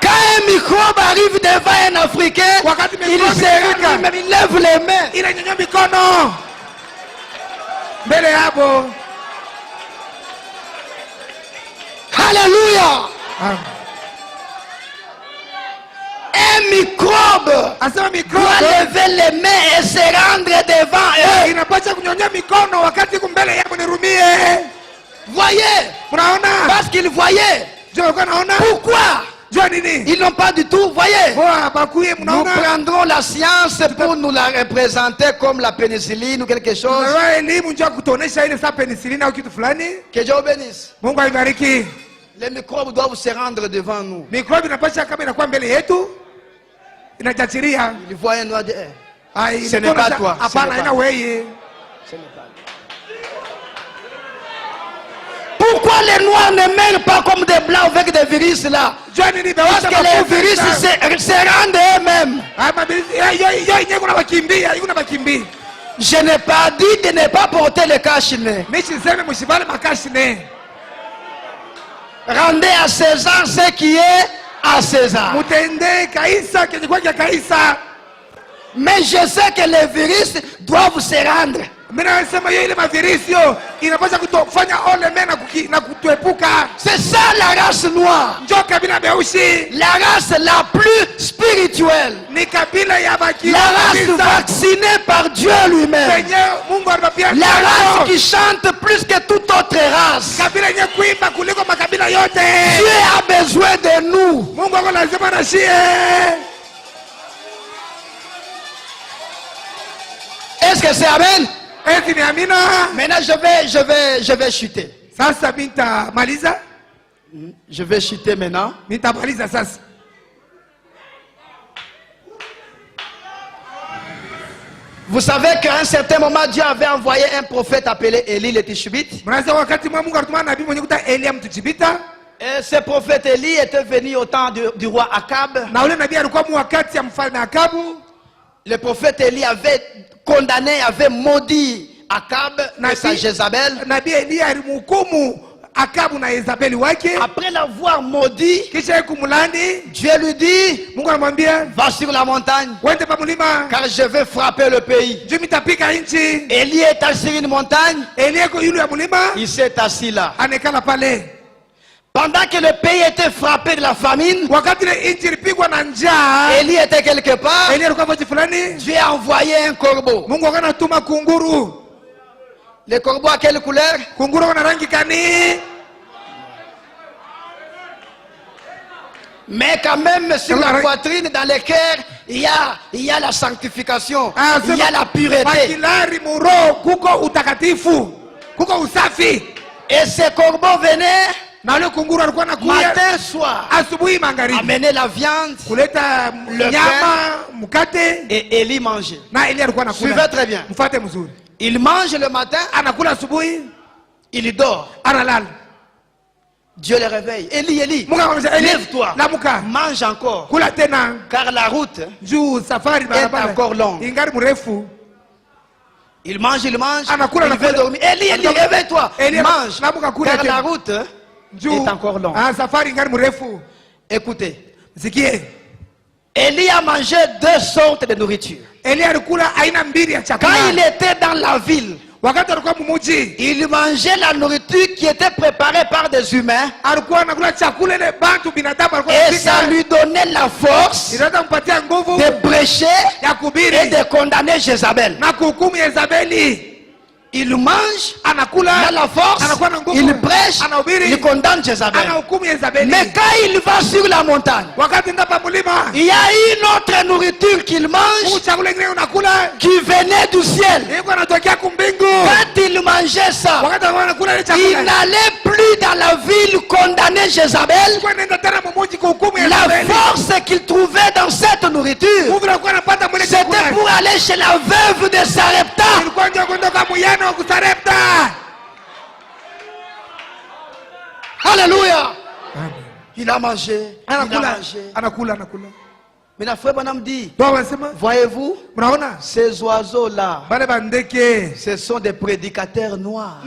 Quand un microbe arrive devant un Africain, il lève les mains. Alléluia. Un microbe doit lever les mains et se rendre devant eux. Voyez, parce qu'ils voyaient. Pourquoi? Ils n'ont pas du tout, voyez. Nous prendrons la science pour nous la représenter comme la pénicilline ou quelque chose. Que Dieu bénisse. Les microbes doivent se rendre devant nous. Ils voient un noir de ce n'est pas toi. Ce n'est pas. Pourquoi les noirs ne meurent pas comme des blancs avec des virus là? Parce que les virus se rendent eux-mêmes. Je n'ai pas dit de ne pas porter le cache-nez. Rendez à César ce qui est à César. Mais je sais que les virus doivent se rendre. C'est ça la race noire. La race la plus spirituelle. La race vaccinée par Dieu lui-même. La race qui chante plus que toute autre race. Dieu a besoin de nous. Est-ce que c'est amen? Maintenant je vais chuter. Je vais chuter maintenant. Vous savez qu'à un certain moment Dieu avait envoyé un prophète appelé Élie le Tishbite. Et ce prophète Élie était venu au temps du roi Akab. Le prophète Élie avait condamné, avait maudit Akab et sa Jézabel. Après l'avoir maudit, Dieu lui dit, va sur la montagne, car je vais frapper le pays. Élie est assis sur une montagne, il s'est assis là. Pendant que le pays était frappé de la famine, Élie était quelque part. Dieu a envoyé un corbeau. Le corbeau a quelle couleur? Mais quand même sur la poitrine, dans le cœur, il y a la sanctification, il y a la pureté. Et ce corbeau venait matin, soir, amener la viande, le pain, et Élie mangeait. Suivez très bien. Il mange le matin, il dort. Dieu le réveille. Élie, lève-toi, mange encore, car la route est encore longue. Il mange, il veut dormir. Élie, réveille-toi, mange, car la route est encore longue. Écoutez, Élie a mangé 2 sortes de nourriture. Quand il était dans la ville, il mangeait la nourriture qui était préparée par des humains. Et ça lui donnait la force de prêcher et de condamner Jézabel. il mange, il a la force, il prêche, il condamne Jézabel. Mais quand il va sur la montagne, il y a une autre nourriture qu'il mange qui venait du ciel. Quand il mangeait ça, il n'allait plus dans la ville condamner Jézabel. La force qu'il trouvait dans cette nourriture, c'était pour aller chez la veuve de Sarepta. Alléluia. Il a mangé. Mais la frère Branham dit, voyez-vous, ces oiseaux-là, ce sont des prédicateurs noirs.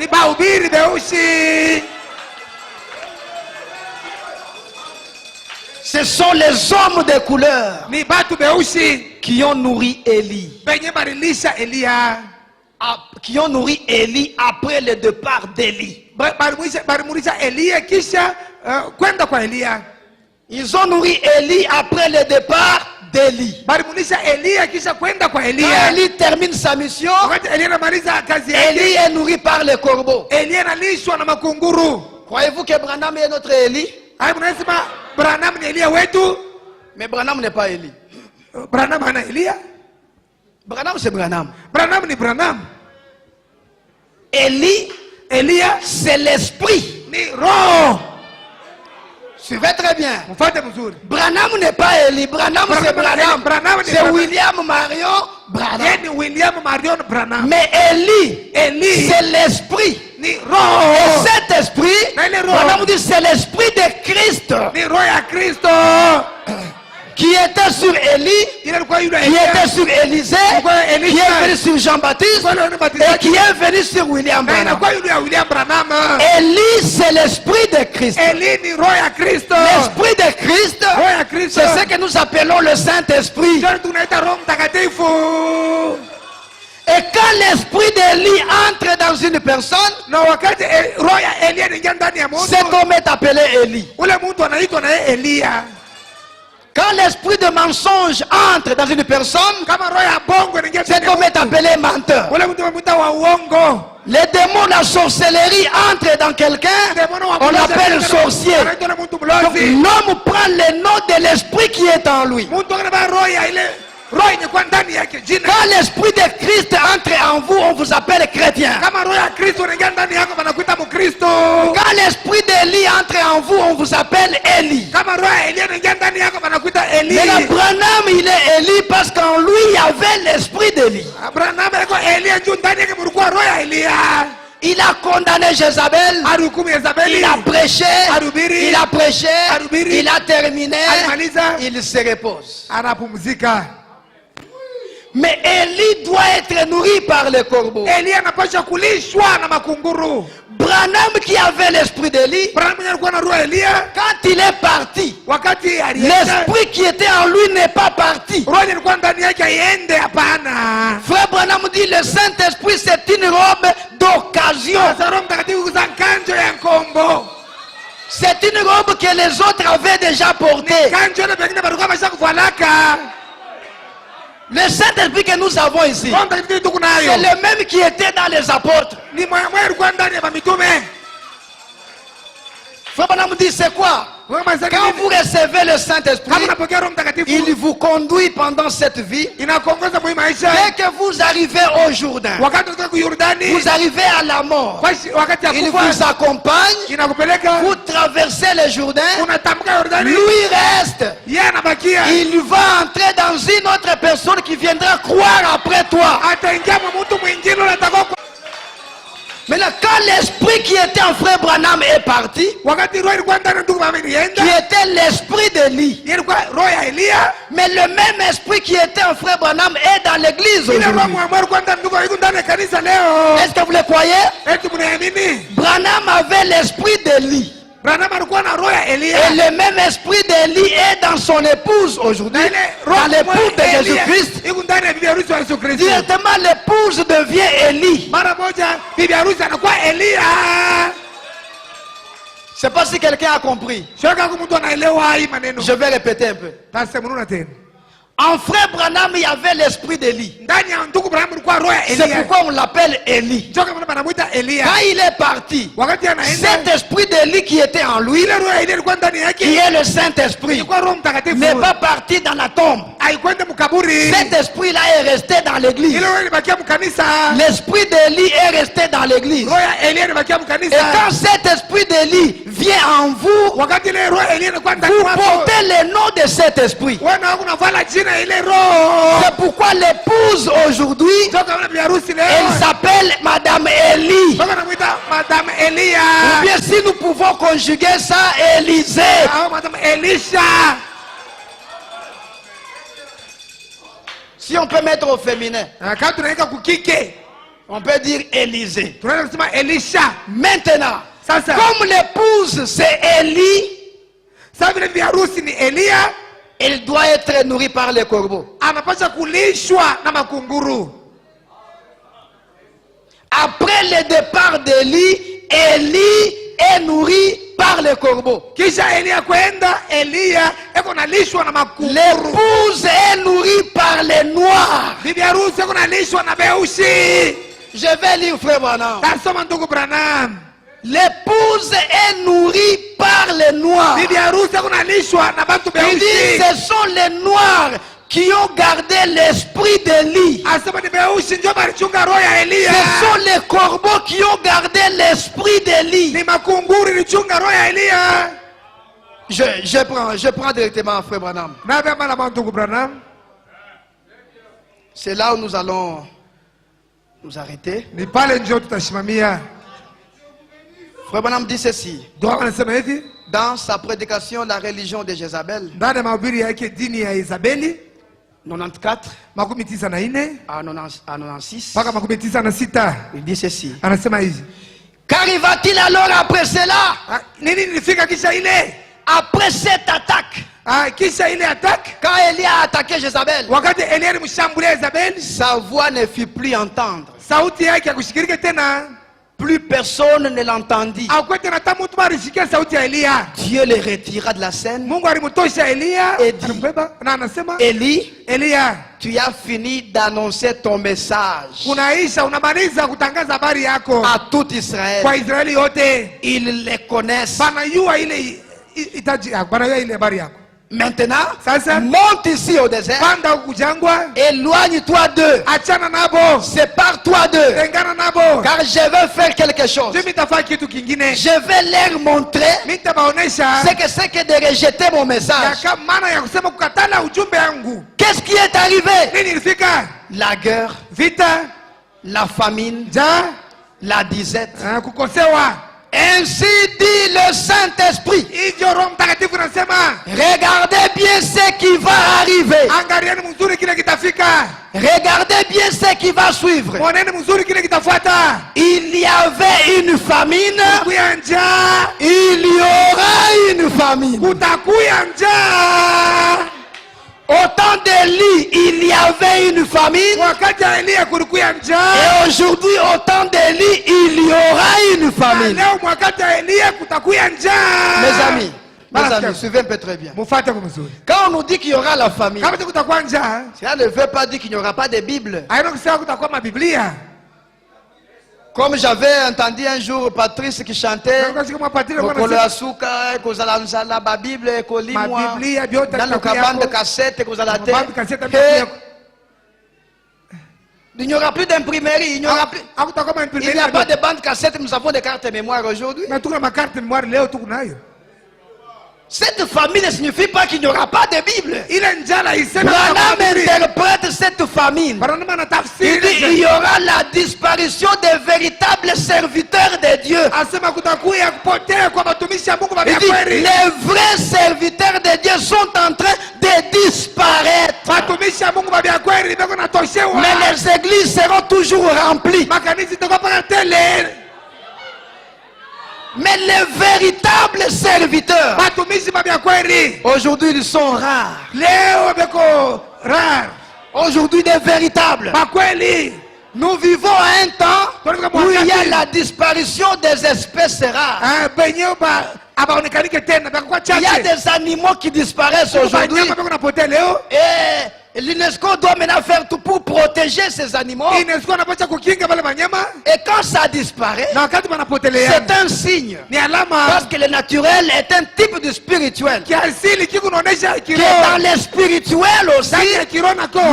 Ce sont les hommes de couleur qui ont nourri Élie. Qui ont nourri Élie après le départ d'Élie. Ils ont nourri Élie après le départ d'Élie. Quand Élie termine sa mission, Élie est nourri par les corbeaux. Croyez-vous que Branham est notre Élie? Mais Branham n'est pas Élie. Branham c'est Branham. Élie, c'est l'esprit. Suivez très bien. Branham n'est pas Élie. Branham c'est Branham. C'est William Marion Branham. Mais Élie, c'est l'esprit. Et cet esprit, Branham dit c'est l'esprit de Christ. Qui était sur Élie, qui était sur Élisée, qui est venu sur Jean-Baptiste et qui est venu sur William Branham. Élie, c'est l'esprit de Christ. L'esprit de Christ, c'est ce que nous appelons le Saint-Esprit. Et quand l'esprit d'Élie entre dans une personne, cet homme est appelé Élie. Quand l'esprit de mensonge entre dans une personne, cet homme est appelé menteur. Les démons de la sorcellerie entrent dans quelqu'un, on l'appelle sorcier. Donc l'homme prend le nom de l'esprit qui est en lui. Quand l'esprit de Christ entre en vous, on vous appelle chrétien. Quand l'esprit d'Élie entre en vous, on vous appelle Élie. Mais le Branham, il est Élie parce qu'en lui, il y avait l'esprit d'Élie. Il a condamné Jézabel, il a prêché, il a terminé, il se repose. Mais Élie doit être nourri par les corbeaux. Branham qui avait l'esprit d'Élie, quand il est parti, l'esprit qui était en lui n'est pas parti. Frère Branham dit le Saint-Esprit c'est une robe d'occasion. C'est une robe que les autres avaient déjà portée. Le Saint-Esprit que nous avons ici, c'est le même qui était dans les apôtres. Frère Branham dit c'est quoi? Quand vous recevez le Saint-Esprit, il vous conduit pendant cette vie. Dès que vous arrivez au Jourdain, vous arrivez à la mort, il vous accompagne, vous traversez le Jourdain, lui reste, il va entrer dans une autre personne qui viendra croire après toi. Maintenant, quand l'esprit qui était en frère Branham est parti, qui était l'esprit d'Élie, mais le même esprit qui était en frère Branham est dans l'église aujourd'hui. Est-ce que vous le croyez? Branham avait l'esprit d'Élie. Et le même esprit d'Élie est dans son épouse aujourd'hui, dans l'épouse de Jésus-Christ. Directement l'épouse devient Élie. Je ne sais pas si quelqu'un a compris. Je vais répéter un peu. En frère Branham, il y avait l'esprit d'Élie. C'est pourquoi on l'appelle Élie. Quand il est parti, cet esprit d'Élie qui était en lui, qui est le Saint-Esprit, n'est pas parti dans la tombe. Cet esprit-là est resté dans l'église. L'esprit d'Élie est resté dans l'église. Et quand cet esprit d'Élie vient en vous, vous portez le nom de cet esprit. C'est pourquoi l'épouse aujourd'hui, elle s'appelle Madame Élie. Ou bien si nous pouvons conjuguer ça, Élisée. Si on peut mettre au féminin, on peut dire Élisée. Maintenant, comme l'épouse c'est Élie, elle doit être nourrie par les corbeaux. Après le départ d'Élie, Élie est nourrie par les corbeaux. L'épouse est nourrie par les noirs. Je vais lire frère Branham. L'épouse est nourrie par les noirs. Il dit ce sont les noirs qui ont gardé l'esprit d'Élie. Ce sont les corbeaux qui ont gardé l'esprit d'Élie. Je prends directement frère Branham. C'est là où nous allons nous arrêter. Frère Branham dit ceci. Dans sa prédication La religion de Jézabel, 94 à 96, il dit ceci. Qu'arriva-t-il alors après cela? Après cette attaque, quand Élie a attaqué Jézabel, sa voix ne fut plus entendre. Plus personne ne l'entendit. Dieu le retira de la scène et dit: Élie, tu as fini d'annoncer ton message à tout Israël. Ils les connaissent. Maintenant, monte ici au désert. Éloigne-toi d'eux. Sépare-toi d'eux. Car je vais faire quelque chose. Je vais leur montrer ce que c'est que de rejeter mon message. Qu'est-ce qui est arrivé? La guerre, la famine, la disette. Ainsi dit le Saint-Esprit. Regardez bien ce qui va arriver. Regardez bien ce qui va suivre. Il y avait une famine. Il y aura une famine. Au temps d'Élie, il y avait une famine. Et aujourd'hui, au temps d'Élie, il y aura une famine. Mes amis, suivez un peu très bien. Quand on nous dit qu'il y aura la famine, cela ne veut pas dire qu'il n'y aura pas de Bible. Comme j'avais entendu un jour Patrice qui chantait dans le cabane de cassette, il n'y aura plus d'imprimerie, il n'y a pas de bande cassette, nous avons des cartes mémoire aujourd'hui. Cette famine ne signifie pas qu'il n'y aura pas de Bible. Branham interprète cette famine. Il dit il y aura la disparition des véritables serviteurs de Dieu. Il dit les vrais serviteurs de Dieu sont en train de disparaître. Mais les églises seront toujours remplies. Mais les véritables serviteurs, aujourd'hui ils sont rares. Aujourd'hui des véritables. Nous vivons à un temps où il y a la disparition des espèces rares. Il y a des animaux qui disparaissent aujourd'hui. Et L'UNESCO doit maintenant faire tout pour protéger ces animaux. Et quand ça disparaît, c'est un signe. Parce que le naturel est un type de spirituel. Que dans le spirituel aussi,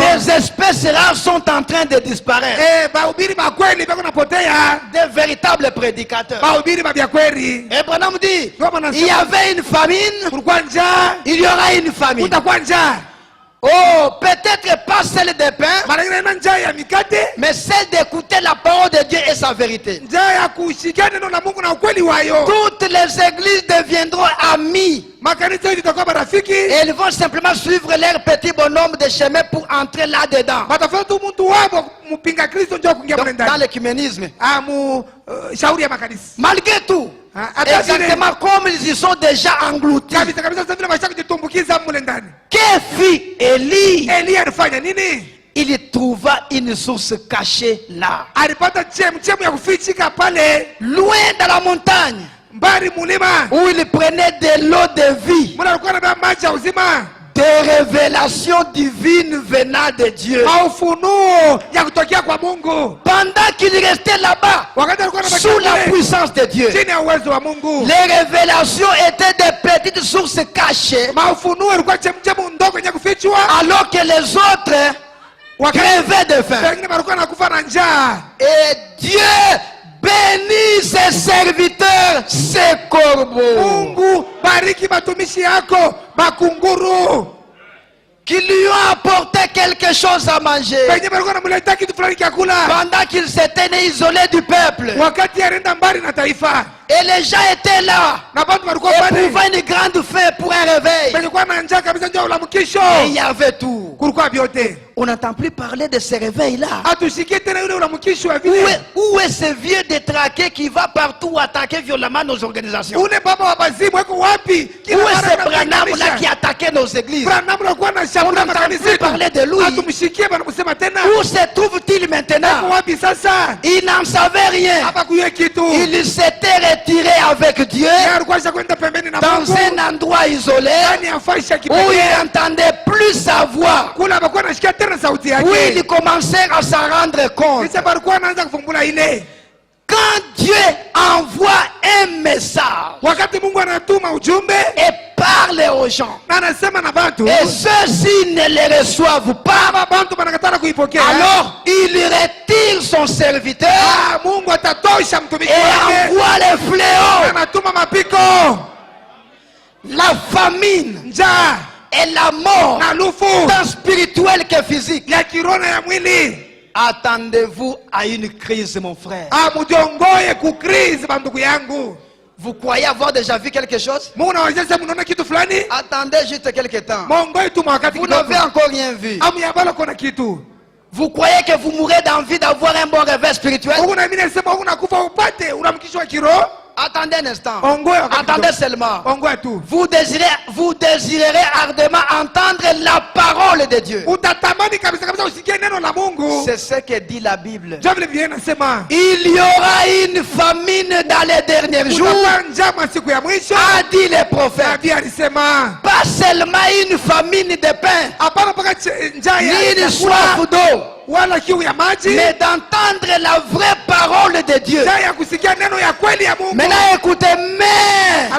les espèces rares sont en train de disparaître. Des véritables prédicateurs. Et Branham dit, il y avait une famine, il y aura une famine. Oh, peut-être pas celle des pains, mais celle d'écouter la parole de Dieu et sa vérité. Toutes les églises deviendront amies. Et elles vont simplement suivre leur petit bonhomme de chemin pour entrer là-dedans. Dans l'écuménisme. Malgré tout, exactement comme ils y sont déjà engloutis. Que fit Élie? Il trouva une source cachée là. Loin dans la montagne. Où il prenait de l'eau de vie. Des révélations divines venant de Dieu. Pendant qu'il restait là-bas, sous la puissance de Dieu, les révélations étaient des petites sources cachées, alors que les autres crevaient de faim. Et Dieu bénit ses serviteurs, ses corbeaux, qui lui ont apporté quelque chose à manger. Pendant qu'ils s'étaient isolés du peuple. Et les gens étaient là, éprouvaient une grande faim pour un réveil. Et il y avait tout. On n'entend plus parler de ce réveil-là. Où est ce vieux détraqué qui va partout attaquer violemment nos organisations? Où est ce Branham-là qui attaquait nos églises? On n'entend plus parler de lui. Où se trouve-t-il maintenant? Il n'en savait rien. Il s'était retiré avec Dieu dans un endroit isolé où il n'entendait plus sa voix. Où il commençait à s'en rendre compte. Quand Dieu envoie un message et parle aux gens, et ceux-ci ne les reçoivent pas, alors il retire son serviteur et envoie les fléaux, la famine et la mort, tant spirituelle que physique. Attendez-vous à une crise, mon frère. Vous croyez avoir déjà vu quelque chose? Attendez juste quelques temps. Vous n'avez encore rien vu. Vous croyez que vous mourrez d'envie d'avoir un bon réveil spirituel? Attendez un instant. Attendez seulement. Vous désirerez ardemment entendre la parole de Dieu. C'est ce que dit la Bible. Il y aura une famine dans les derniers jours, a dit les prophètes. Pas seulement une famine de pain, ni une soif d'eau, mais d'entendre la vraie parole de Dieu. Maintenant écoutez, mais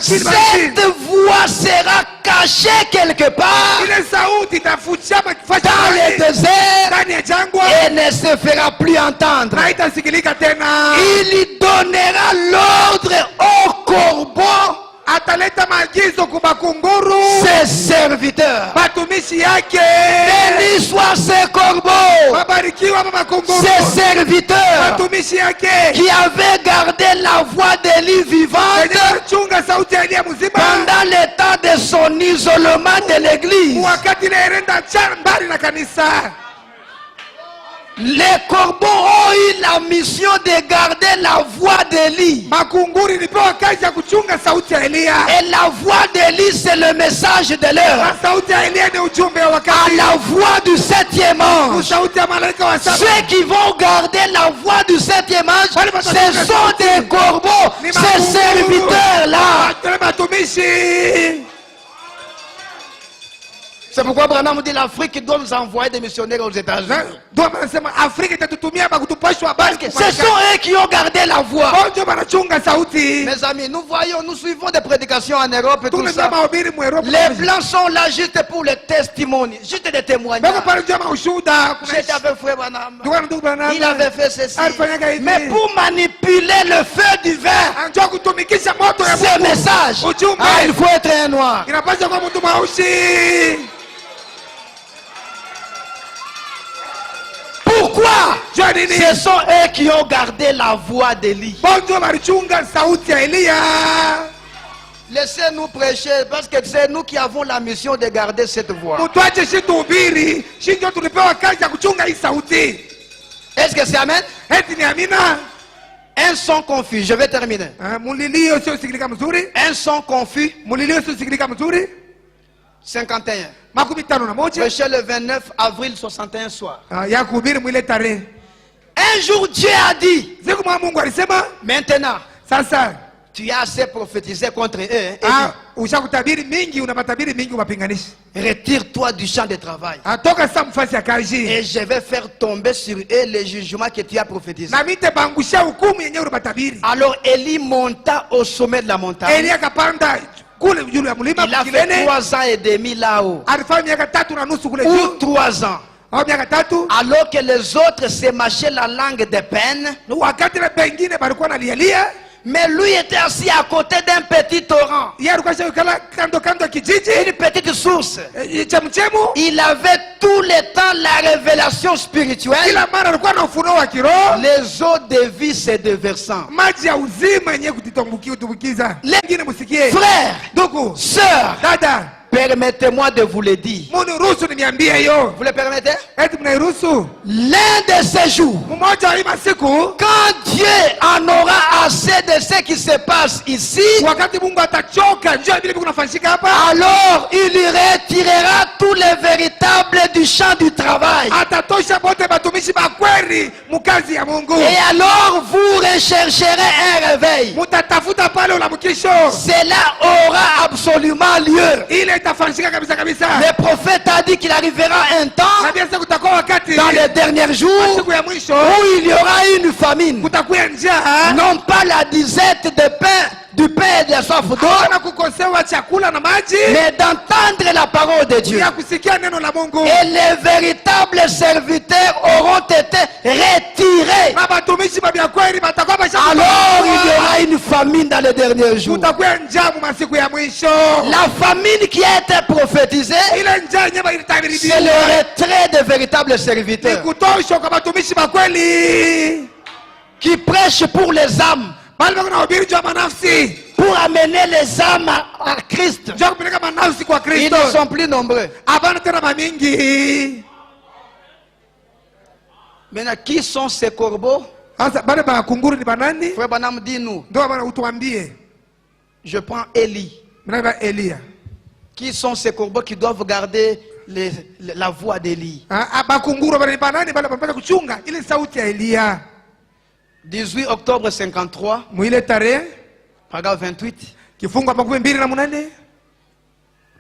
cette voix sera cachée quelque part dans le désert et ne se fera plus entendre. Il donnera l'ordre au corbeau, ses serviteurs. Béni soit ses corbeaux, ses serviteurs qui avaient gardé la voix d'Élie vivante pendant le temps de son isolement de l'église. Les corbeaux ont eu la mission de garder la voix d'Élie. Et la voix d'Élie, c'est le message de l'heure. À la voix du 7e ange. Ceux qui vont garder la voix du 7e ange, ce sont des corbeaux, ces serviteurs-là. C'est pourquoi Branham dit l'Afrique doit nous envoyer des missionnaires aux États-Unis. Parce que ce sont eux qui ont gardé la voie. Mes amis, nous voyons, nous suivons des prédications en Europe et tout ça. Les Blancs sont là juste pour le testimony, juste des témoignages. J'étais avec Frère Branham. Il avait fait ceci. Mais pour manipuler le feu du verre, ce message, il faut être un noir. Pourquoi? Ce sont eux qui ont gardé la voix d'Élie. Laissez-nous prêcher parce que c'est nous qui avons la mission de garder cette voix. Est-ce que c'est amen? Un son confus, je vais terminer. Un son confus. 51. Prêché le 29 avril 61 soir. Un jour Dieu a dit, maintenant, tu as assez prophétisé contre eux. Retire-toi du champ de travail. Et je vais faire tomber sur eux les jugements que tu as prophétisés. Alors Élie monta au sommet de la montagne. Il a fait 3 ans et demi là-haut. Ou 3 ans. Alors que les autres se mâchaient la langue de peine. Mais lui était assis à côté d'un petit torrent. Une petite source. Il avait tout le temps la révélation spirituelle. Les eaux de vie se déversant. Les frères, sœurs, permettez-moi de vous le dire. Vous le permettez? L'un de ces jours, quand Dieu en aura assez de ce qui se passe ici, alors il retirera tous les véritables du champ du travail. Et alors vous rechercherez un réveil. Cela aura absolument lieu. Le prophète a dit qu'il arrivera un temps dans les derniers jours où il y aura une famine. Non pas la disette de pain, du pain et de la soif d'eau, mais d'entendre la parole de Dieu. Et les véritables serviteurs auront été retirés. Alors il y aura une famine dans les derniers jours. La famine qui a été prophétisée, c'est le retrait des véritables serviteurs qui prêchent pour les âmes, pour amener les âmes à Christ. Ils ne sont plus nombreux. Maintenant, qui sont ces corbeaux? Frère Branham dit nous. Je prends Élie. Qui sont ces corbeaux qui doivent garder la voix d'Élie? 18 octobre 53, paragraphe 28.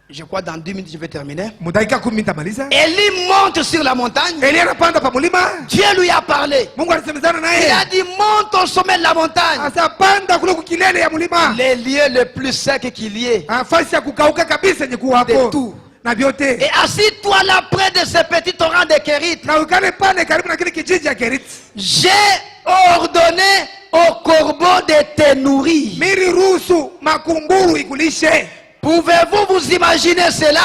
Je crois dans 2 minutes je vais terminer. Élie monte sur la montagne. Dieu lui a parlé. Il a dit monte au sommet de la montagne. Les lieux les plus secs qu'il y ait de tout. Et assis-toi là près de ce petit torrent de Kérit. J'ai ordonné aux corbeaux de te nourrir. Pouvez-vous vous imaginer cela?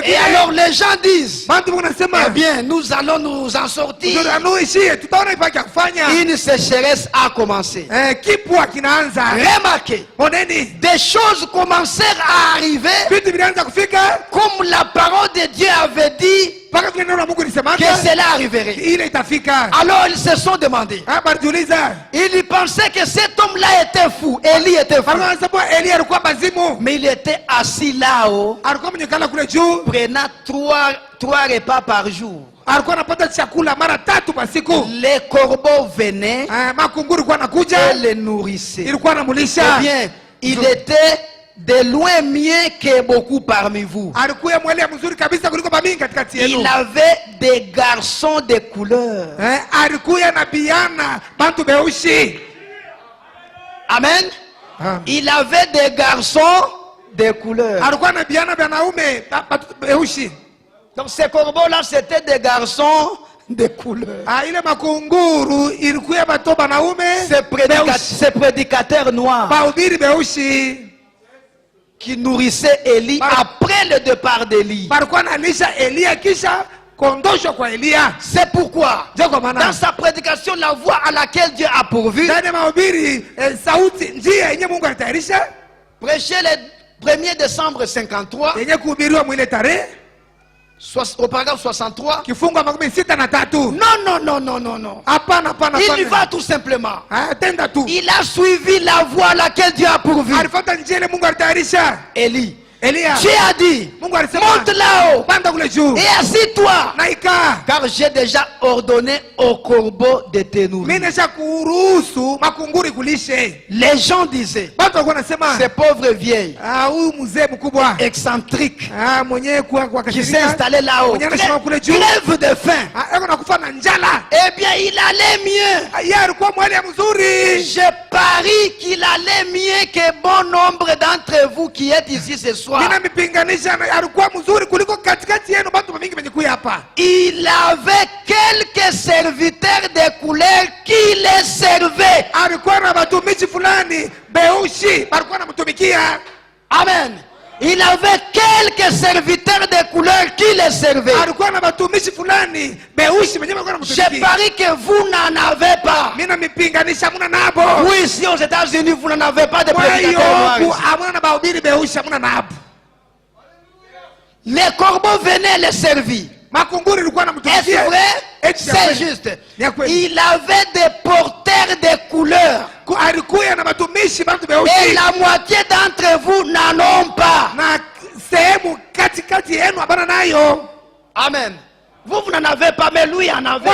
Et alors les gens disent, eh bien nous allons nous en sortir. Une sécheresse a commencé. Remarquez, des choses commencèrent à arriver comme la parole de Dieu avait dit que cela arriverait. Alors ils se sont demandés. Ils pensaient que cet homme-là était fou. Élie était fou. Mais il était assis là-haut, prenant 3 repas par jour. Les corbeaux venaient et les nourrissaient. Eh bien, il était de loin mieux que beaucoup parmi vous. Il avait des garçons de couleur. Amen. Il avait des garçons de couleur. Donc ces corbeaux-là, c'était des garçons de couleur. Ces prédicateurs noirs qui nourrissaient Élie après le départ d'Élie. C'est pourquoi dans sa prédication, la voie à laquelle Dieu a pourvu, prêcher le 1er décembre 53, au paragraphe 63. Non. Il y va tout simplement. Il a suivi la voie à laquelle Dieu a pourvu. Élie. Dieu a dit, monte là-haut et assis-toi, car j'ai déjà ordonné au corbeau de te nourrir. Les gens disaient, ces pauvres vieilles excentriques qui s'est installé là-haut, crève de faim. Eh bien, il allait mieux. Je parie qu'il allait mieux que bon nombre d'entre vous qui êtes ici ce soir. Il avait quelques serviteurs de couleur qui les servaient. Amen. Il avait quelques serviteurs de couleur qui les servaient. Je parie que vous n'en avez pas. Oui, ici aux États-Unis, vous n'en avez pas de prédicateurs noirs. Les corbeaux venaient les servir. Est-ce vrai? C'est juste. Il avait des porteurs de couleurs. Et la moitié d'entre vous n'en ont pas. Amen. Vous n'en avez pas, mais lui en avait.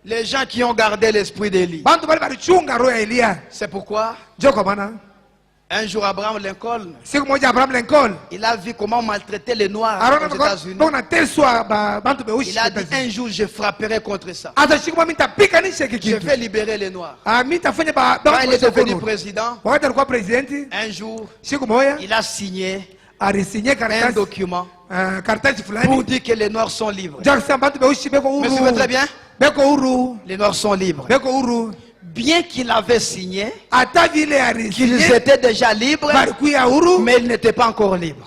Les gens qui ont gardé l'esprit d'Élie. C'est pourquoi un jour, Abraham Lincoln, il a vu comment maltraiter les Noirs aux États-Unis. Il a dit, un jour, je frapperai contre ça. Je vais libérer les Noirs. Quand il est devenu président, un jour, il a signé un document pour dire que les Noirs sont libres. Vous me suivez très bien? Les Noirs sont libres. Bien qu'il avait signé qu'ils étaient déjà libres, mais ils n'étaient pas encore libres.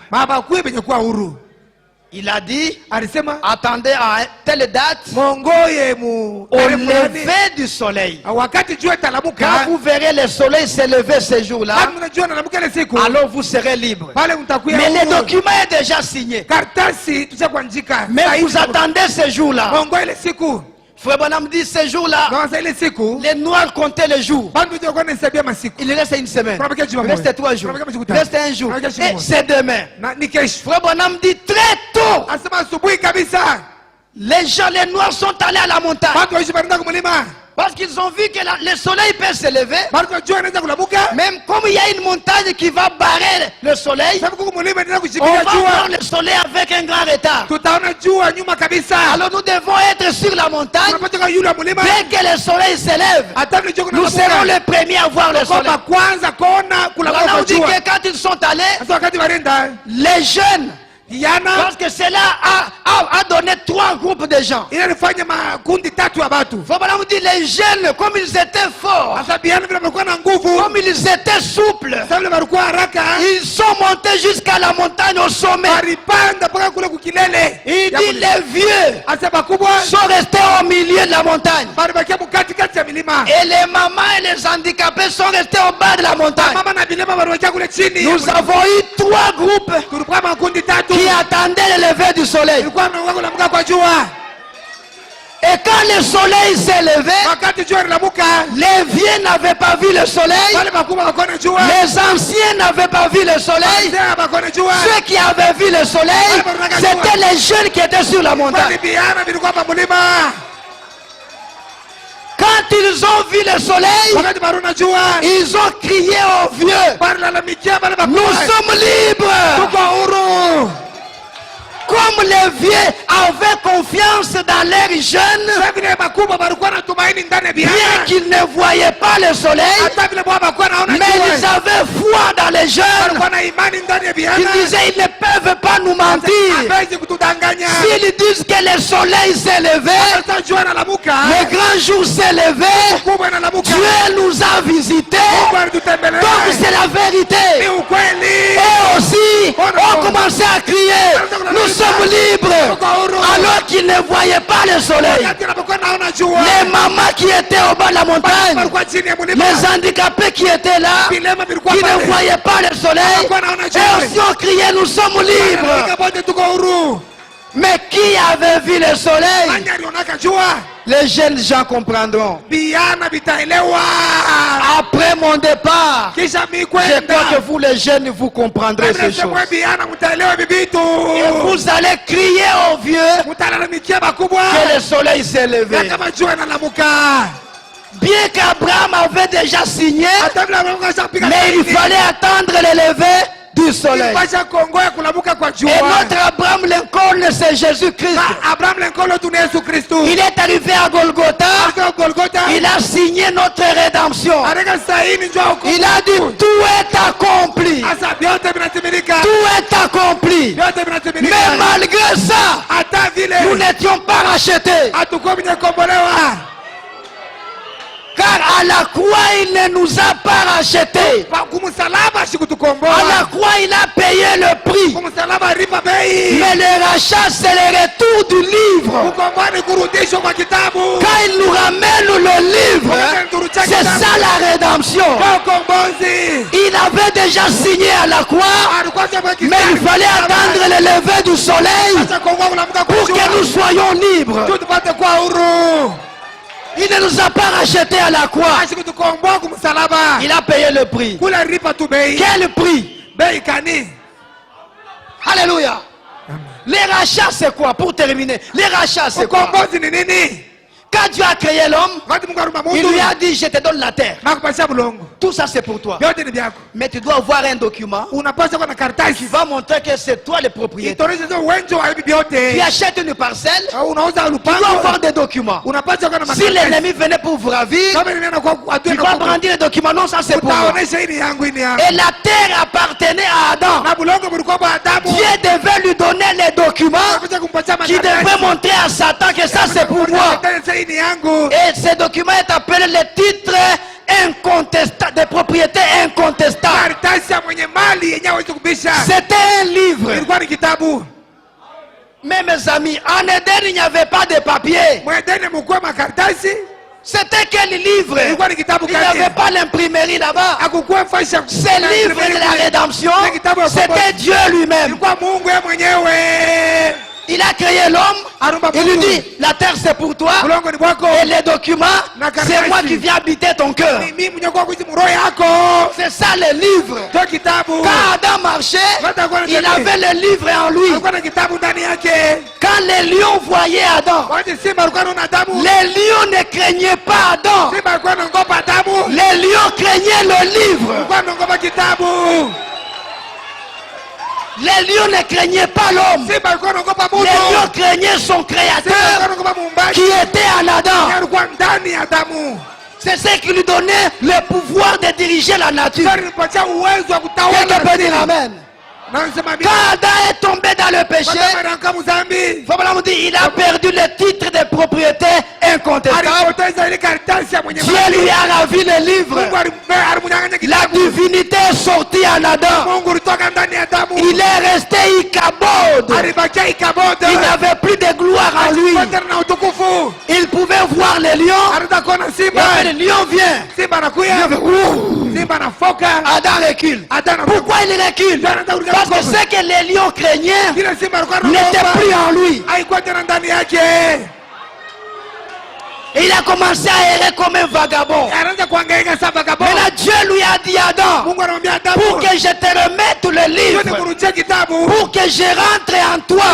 Il a dit, attendez à telle date, au lever du soleil. Quand vous verrez le soleil s'élever ce jour-là, alors vous serez libre. Mais le document est déjà signé. Mais vous attendez ce jour-là. Frère Branham dit ce jour-là, les Noirs comptaient les jours. Il reste une semaine, il reste 3 jours, il reste un jour, et c'est demain. Frère Branham dit très tôt, les gens, les Noirs sont allés à la montagne. Parce qu'ils ont vu que le soleil peut se lever. Même comme il y a une montagne qui va barrer le soleil, on va voir le soleil avec un grand retard. Alors nous devons être sur la montagne. Dès que le soleil se lève, nous serons les premiers à voir le soleil. On dit que quand ils sont allés, les jeunes, parce que cela a donné 3 groupes de gens. Faut vous dire, les jeunes, comme ils étaient forts, comme ils étaient souples, ils sont montés jusqu'à la montagne au sommet. Il dit, les vieux sont restés au milieu de la montagne. Et les mamans et les handicapés sont restés au bas de la montagne. Nous avons eu 3 groupes qui attendaient le lever du soleil. Et quand le soleil s'est levé, les vieux n'avaient pas vu le soleil, les anciens n'avaient pas vu le soleil, ceux qui avaient vu le soleil, c'était les jeunes qui étaient sur la montagne. Quand ils ont vu le soleil, ils ont crié aux vieux, nous sommes libres. Comme les vieux avaient confiance dans leurs jeunes, bien qu'ils ne voyaient pas le soleil, mais ils avaient foi dans les jeunes. Ils disaient, ils ne peuvent pas nous mentir. S'ils disent que le soleil s'est levé, le grand jour s'est levé, Dieu nous a visités, donc c'est la vérité. Et aussi, on commençait à crier, nous sommes libres, alors qu'ils ne voyaient pas le soleil. Les mamans qui étaient au bas de la montagne, les handicapés qui étaient là, qui ne voyaient pas le soleil, et aussi ont crié, nous sommes libres. Mais qui avait vu le soleil? Les jeunes gens comprendront. Après mon départ, je crois que vous les jeunes, vous comprendrez ces choses. Et vous allez crier aux vieux que le soleil s'est levé. Bien qu'Abraham avait déjà signé, mais il fallait attendre le lever du soleil. Et notre Abraham Lincoln, c'est Jésus-Christ. Il est arrivé à Golgotha. Il a signé notre rédemption. Il a dit tout est accompli. Tout est accompli. Mais malgré ça, nous n'étions pas rachetés. Car à la croix, il ne nous a pas rachetés. À la croix, il a payé le prix. Mais le rachat, c'est le retour du livre. Quand il nous ramène le livre, c'est ça la rédemption. Il avait déjà signé à la croix, mais il fallait attendre le lever du soleil pour que nous soyons libres. Il ne nous a pas rachetés à la croix. Il a payé le prix. Quel prix? Alléluia. Les rachats, c'est quoi? Pour terminer, les rachats, c'est quoi? Quand Dieu a créé l'homme, il lui a dit, je te donne la terre. Tout ça c'est pour toi. Mais tu dois avoir un document qui va montrer que c'est toi le propriétaire. Tu achètes une parcelle, tu dois avoir des documents. Si l'ennemi venait pour vous ravir, tu vas brandir les documents. Non, ça c'est pour moi. Et la terre appartenait à Adam. Dieu devait lui donner les documents qui devaient montrer à Satan que ça c'est pour moi. Et ce document est appelé le titre incontestable, de propriété incontestable. C'était un livre. Mais mes amis, en Éden, il n'y avait pas de papier. C'était quel livre? Il n'y avait pas l'imprimerie là-bas. Ce livre de la rédemption, c'était Dieu lui-même. Il a créé l'homme, il lui dit, la terre c'est pour toi, et les documents, c'est moi qui viens habiter ton cœur. C'est ça le livre. Quand Adam marchait, il avait le livre en lui. Quand les lions voyaient Adam, les lions ne craignaient pas Adam. Les lions craignaient le livre. Les lions ne craignaient pas l'homme. Les lions craignaient son créateur qui était en Adam. C'est ce qui lui donnait le pouvoir de diriger la nature. Quelqu'un peut dire amen. Quand Adam est tombé dans le péché, il a perdu le titre de propriété incontestable. Dieu lui a ravi le livre. La divinité est sortie en Adam. Il est resté Ichabod. Il n'avait plus de gloire en lui. Il pouvait voir les lions. Le lion vient. Adam recule. Pourquoi il recule? Parce que ce que les lions craignaient n'était plus en lui. Et il a commencé à errer comme un vagabond. Maintenant Dieu lui a dit à Adam, pour que je te remette le livre, pour que je rentre en toi,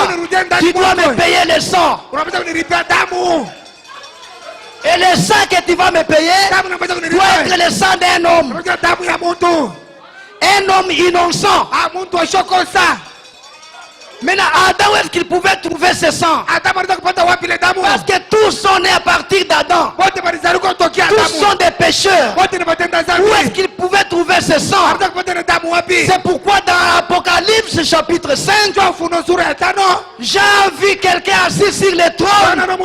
tu dois me payer le sang. Et le sang que tu vas me payer doit être le sang d'un homme. Un homme innocent. Maintenant, Adam, où est-ce qu'il pouvait trouver ce sang? Parce que tous sont nés à partir d'Adam. Tous sont des pécheurs. Où est-ce qu'il pouvait trouver ce sang? C'est pourquoi dans l'Apocalypse chapitre 5, j'ai vu quelqu'un assis sur le trône avec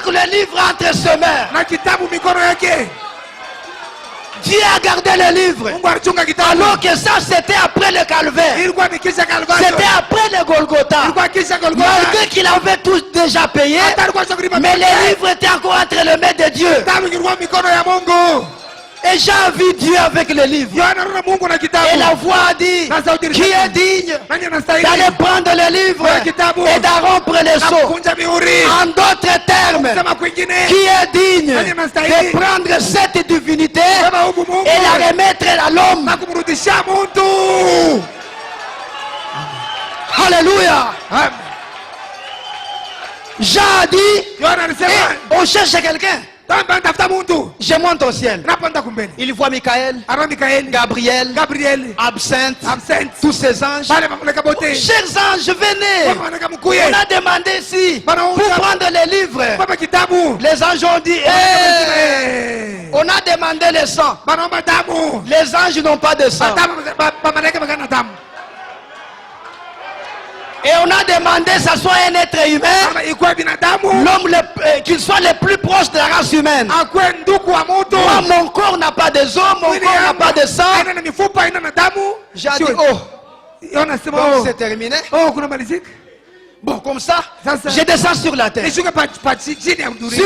le livre entre ses mains. Dieu a gardé le livre. Alors que ça, c'était après le calvaire. C'était après le Golgotha. Malgré qu'il avait tout déjà payé, mais le livre était encore entre les mains de Dieu. Et j'ai vu Dieu avec le livre. Et la voix a dit, qui est digne d'aller prendre le livre et d'en rompre les sceaux? En d'autres termes, qui est digne de prendre cette divinité et la remettre à l'homme? Alléluia. J'ai dit, on cherche quelqu'un. Je monte au ciel. Il voit Michael, Gabriel, Absinthe, tous ces anges. Chers anges, venez. On a demandé ici pour prendre les livres. Les anges ont dit, on a demandé le sang. Les anges n'ont pas de sang. Et on a demandé que ce soit un être humain, l'homme qu'il soit le plus proche de la race humaine. Moi, mon corps n'a pas de os, mon corps n'a pas de sang. J'ai dit, bon, c'est terminé. Bon, comme ça, je descends sur la terre. Sur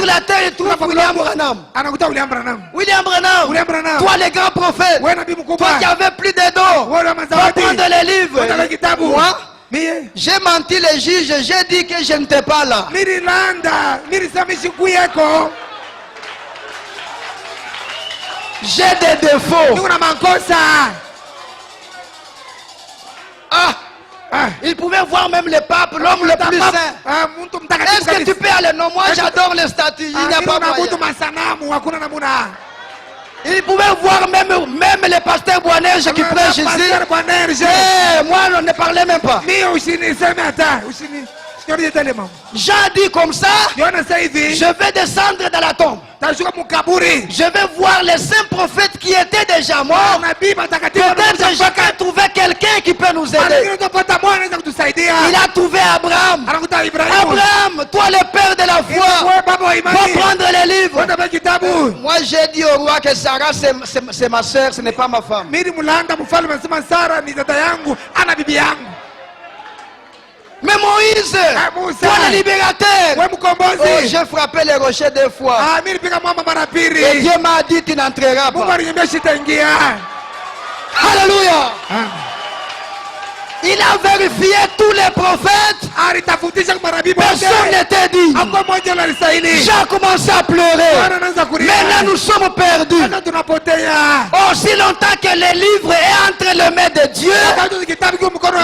la terre, je trouve William Branham. William Branham, toi le grand prophète, toi qui avais plus de dos, va prendre les livres. Moi, j'ai menti les juges, j'ai dit que je n'étais pas là. J'ai des défauts. Il pouvait voir même le pape, l'homme le plus saint. Est-ce que tu peux aller? Non, moi j'adore les statues. Il n'y a pas moyen. Il pouvait voir même le pasteur Boanerge qui prêche ici. Moi, on ne parlait même pas. J'ai dit comme ça, je vais descendre dans la tombe. Je vais voir les saints prophètes qui étaient déjà morts. Peut-être je peux trouver quelqu'un qui peut nous aider. Il a trouvé Abraham. Abraham, toi le père de la foi, va prendre les livres. Moi j'ai dit au roi que Sarah c'est ma soeur, ce n'est pas ma femme. Mais Moïse, toi le libérateur, j'ai frappé les rochers 2 fois. Et Dieu m'a dit tu n'entreras pas. Alléluia. Il a vérifié tous les prophètes. Personne n'était digne. J'ai commencé à pleurer. Maintenant nous sommes perdus. Aussi longtemps que le livre est entre les mains de Dieu,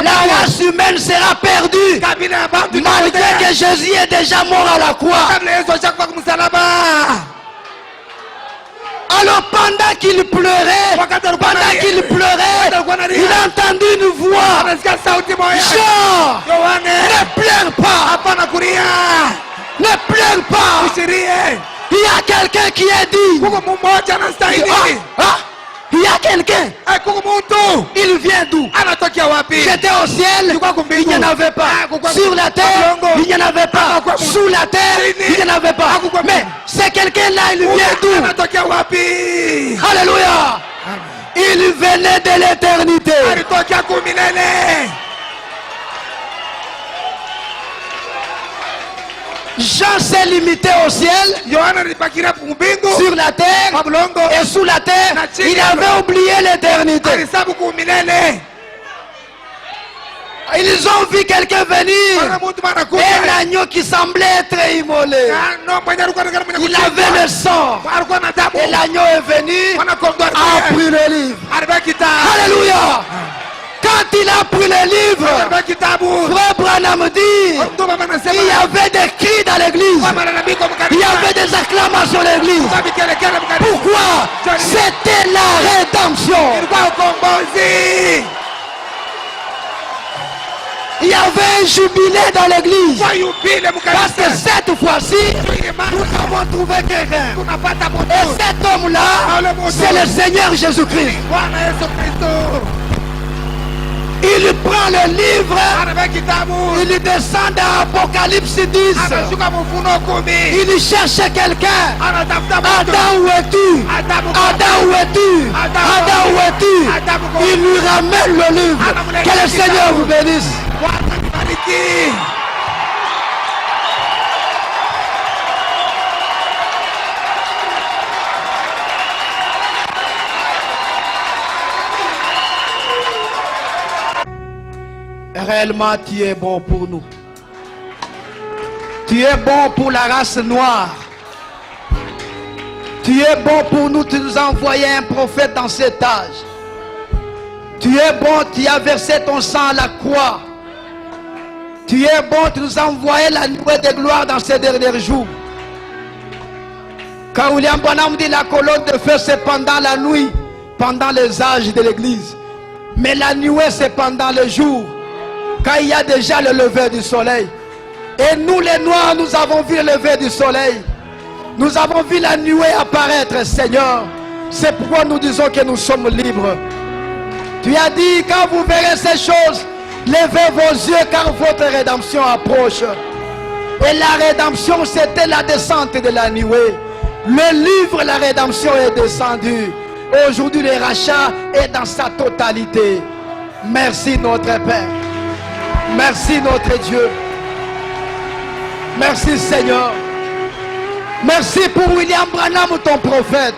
la race humaine sera perdue. Malgré que Jésus est déjà mort à la croix. Alors pendant qu'il pleurait, il a entendu une voix. Jean, ne pleure pas. Ne pleure pas. Il y a quelqu'un qui est digne. Il y a quelqu'un. Il vient d'où? J'étais au ciel, il n'y en avait pas. Sur la terre, il n'y en avait pas. Sous la terre, il n'y en avait pas. Mais c'est quelqu'un là, il vient d'où? Alléluia. Il venait de l'éternité. Jean s'est limité au ciel, sur la terre et sous la terre. Il avait oublié l'éternité. Ils ont vu quelqu'un venir, un agneau qui semblait être immolé. Il avait le sang. Et l'agneau est venu, a pris le livre. Alléluia. Quand quand il a pris le livre, Frère Branham dit, il y avait des cris dans l'église. Il y avait des acclamations dans l'église. Pourquoi? C'était la rédemption. Il y avait un jubilé dans l'église. Parce que cette fois-ci, nous avons trouvé quelqu'un. Et cet homme-là, c'est le Seigneur Jésus-Christ. Il prend le livre, il descend dans Apocalypse 10. Il cherche quelqu'un. Adam, où es-tu? Adam, où es-tu? Adam, où es-tu? Il lui ramène le livre. Que le Seigneur vous bénisse. Réellement, tu es bon pour nous. Tu es bon pour la race noire. Tu es bon pour nous. Tu nous as envoyé un prophète dans cet âge. Tu es bon, tu as versé ton sang à la croix. Tu es bon, tu nous as envoyé la nuée de gloire dans ces derniers jours. Quand William Branham dit la colonne de feu, c'est pendant la nuit, pendant les âges de l'église. Mais la nuée, c'est pendant le jour, quand il y a déjà le lever du soleil. Et nous les noirs, nous avons vu le lever du soleil. Nous avons vu la nuée apparaître, Seigneur. C'est pourquoi nous disons que nous sommes libres. Tu as dit, quand vous verrez ces choses, levez vos yeux car votre rédemption approche. Et la rédemption, c'était la descente de la nuée. Le livre, la rédemption est descendue. Aujourd'hui, le rachat est dans sa totalité. Merci notre Père. Merci notre Dieu. Merci Seigneur. Merci pour William Branham, ton prophète.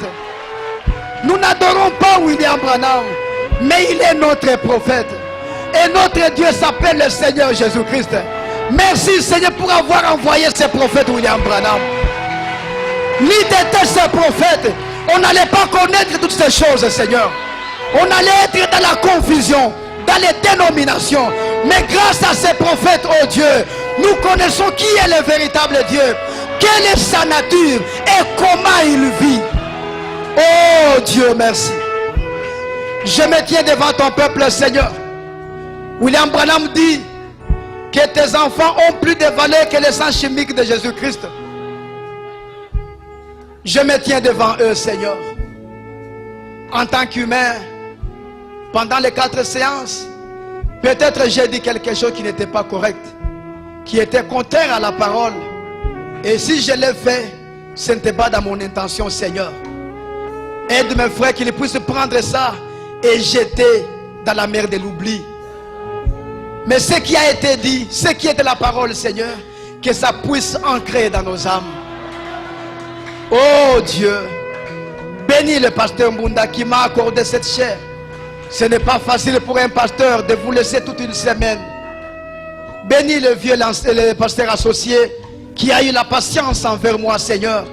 Nous n'adorons pas William Branham, mais il est notre prophète. Et notre Dieu s'appelle le Seigneur Jésus-Christ. Merci Seigneur pour avoir envoyé ce prophète William Branham. Ni d'être ce prophète, on n'allait pas connaître toutes ces choses, Seigneur. On allait être dans la confusion, dans les dénominations. Mais grâce à ces prophètes, oh Dieu, nous connaissons qui est le véritable Dieu, quelle est sa nature et comment il vit. Oh Dieu, merci. Je me tiens devant ton peuple, Seigneur. William Branham dit que tes enfants ont plus de valeur que le sang chimique de Jésus-Christ. Je me tiens devant eux, Seigneur. En tant qu'humain, pendant les 4 séances, peut-être j'ai dit quelque chose qui n'était pas correct, qui était contraire à la parole. Et si je l'ai fait, ce n'était pas dans mon intention, Seigneur. Aide mes frères qu'ils puissent prendre ça et jeter dans la mer de l'oubli. Mais ce qui a été dit, ce qui est de la parole, Seigneur, que ça puisse ancrer dans nos âmes. Oh Dieu, bénis le pasteur Mbunda qui m'a accordé cette chair. Ce n'est pas facile pour un pasteur de vous laisser toute une semaine. Bénis le vieux le pasteur associé qui a eu la patience envers moi, Seigneur,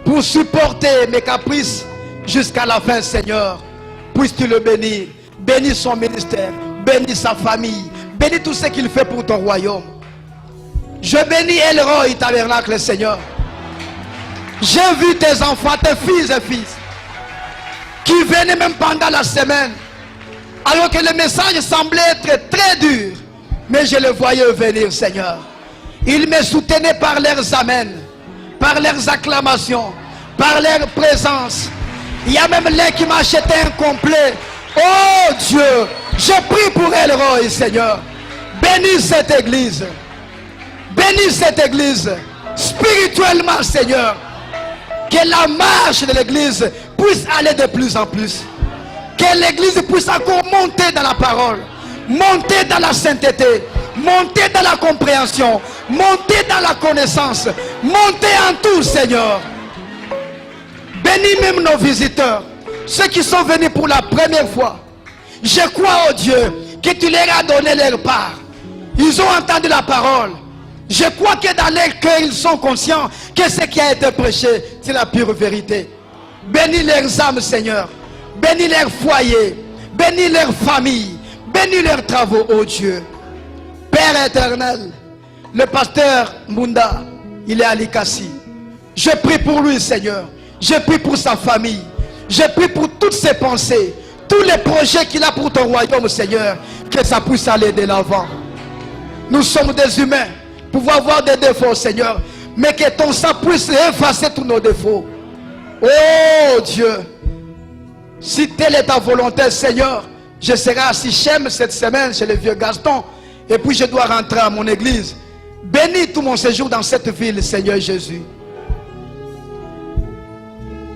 pour supporter mes caprices jusqu'à la fin, Seigneur. Puisses-tu le bénir. Bénis son ministère, bénis sa famille, bénis tout ce qu'il fait pour ton royaume. Je bénis Elroy Tabernacle, Seigneur. J'ai vu tes enfants, tes fils et fils, qui venaient même pendant la semaine, alors que le message semblait être très dur, mais je le voyais venir, Seigneur. Ils me soutenaient par leurs amens, par leurs acclamations, par leur présence. Il y a même l'un qui m'a acheté un complet. Oh Dieu, je prie pour Elroy, Seigneur. Bénis cette église. Bénis cette église spirituellement, Seigneur. Que la marche de l'église puisse aller de plus en plus. Que l'église puisse encore monter dans la parole, monter dans la sainteté, monter dans la compréhension, monter dans la connaissance, monter en tout, Seigneur. Bénis même nos visiteurs, ceux qui sont venus pour la première fois. Je crois, oh Dieu, que tu leur as donné leur part. Ils ont entendu la parole. Je crois que dans leur cœur, ils sont conscients que ce qui a été prêché, c'est la pure vérité. Bénis leurs âmes, Seigneur. Bénis leurs foyers. Bénis leurs familles. Bénis leurs travaux, oh Dieu. Père éternel, le pasteur Munda, il est à Likasi. Je prie pour lui, Seigneur. Je prie pour sa famille. Je prie pour toutes ses pensées. Tous les projets qu'il a pour ton royaume, Seigneur. Que ça puisse aller de l'avant. Nous sommes des humains. Pouvons avoir des défauts, Seigneur. Mais que ton sang puisse effacer tous nos défauts. Oh Dieu. Si telle est ta volonté, Seigneur, je serai à Sichem cette semaine chez le vieux Gaston. Et puis je dois rentrer à mon église. Bénis tout mon séjour dans cette ville, Seigneur Jésus.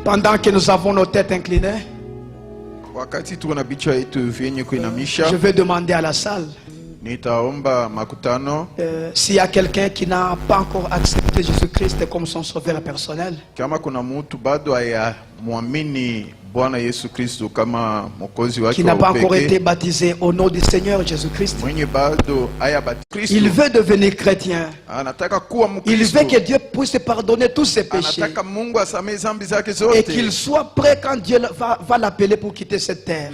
Pendant que nous avons nos têtes inclinées, je vais demander à la salle s'il y a quelqu'un qui n'a pas encore accepté Jésus-Christ comme son sauveur personnel. Qui n'a pas encore été baptisé au nom du Seigneur Jésus-Christ. Il veut devenir chrétien. Il veut que Dieu puisse pardonner tous ses péchés. Et qu'il soit prêt quand Dieu va l'appeler pour quitter cette terre.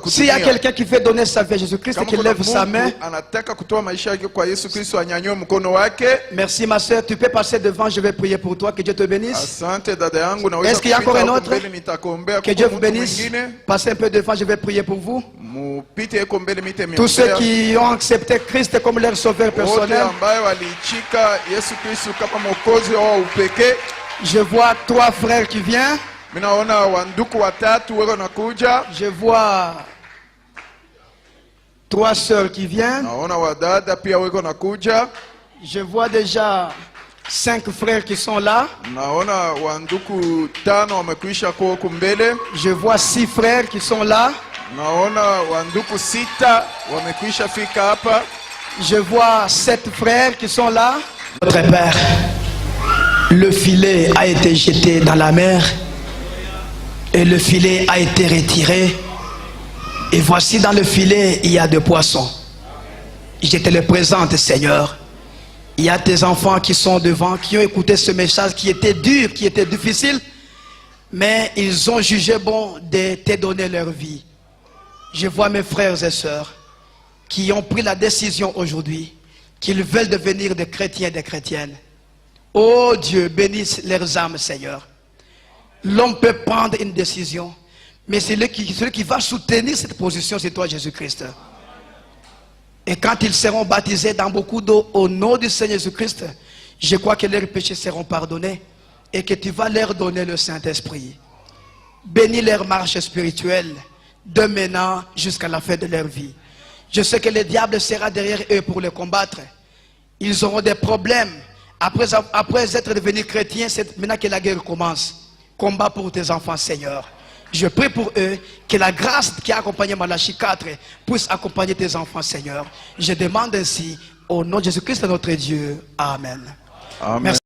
S'il y a quelqu'un qui veut donner sa vie à Jésus-Christ, qu'il lève sa main. Merci ma soeur, tu peux passer devant, je vais prier pour toi. Que Dieu te bénisse. Est-ce qu'il y a encore un autre? Que Dieu vous bénisse. Passez un peu devant, je vais prier pour vous. Tous ceux qui ont accepté Christ comme leur sauveur personnel. Je vois 3 frères qui viennent. Je vois 3 sœurs qui viennent. Je vois déjà 5 frères qui sont là. Je vois 6 frères qui sont là. Je vois 7 frères qui sont là. Notre Père, le filet a été jeté dans la mer et le filet a été retiré. Et voici dans le filet, il y a des poissons. Je te le présente, Seigneur. Il y a tes enfants qui sont devant, qui ont écouté ce message qui était dur, qui était difficile, mais ils ont jugé bon de te donner leur vie. Je vois mes frères et sœurs qui ont pris la décision aujourd'hui qu'ils veulent devenir des chrétiens et des chrétiennes. Oh Dieu, bénisse leurs âmes, Seigneur. L'homme peut prendre une décision, mais celui qui va soutenir cette position, c'est toi, Jésus-Christ. Et quand ils seront baptisés dans beaucoup d'eau au nom du Seigneur Jésus-Christ, je crois que leurs péchés seront pardonnés et que tu vas leur donner le Saint-Esprit. Bénis leur marche spirituelle de maintenant jusqu'à la fin de leur vie. Je sais que le diable sera derrière eux pour les combattre. Ils auront des problèmes. Après être devenus chrétiens, c'est maintenant que la guerre commence. Combat pour tes enfants, Seigneur. Je prie pour eux que la grâce qui a accompagné Malachie 4 puisse accompagner tes enfants, Seigneur. Je demande ainsi au nom de Jésus-Christ notre Dieu. Amen. Amen. Merci.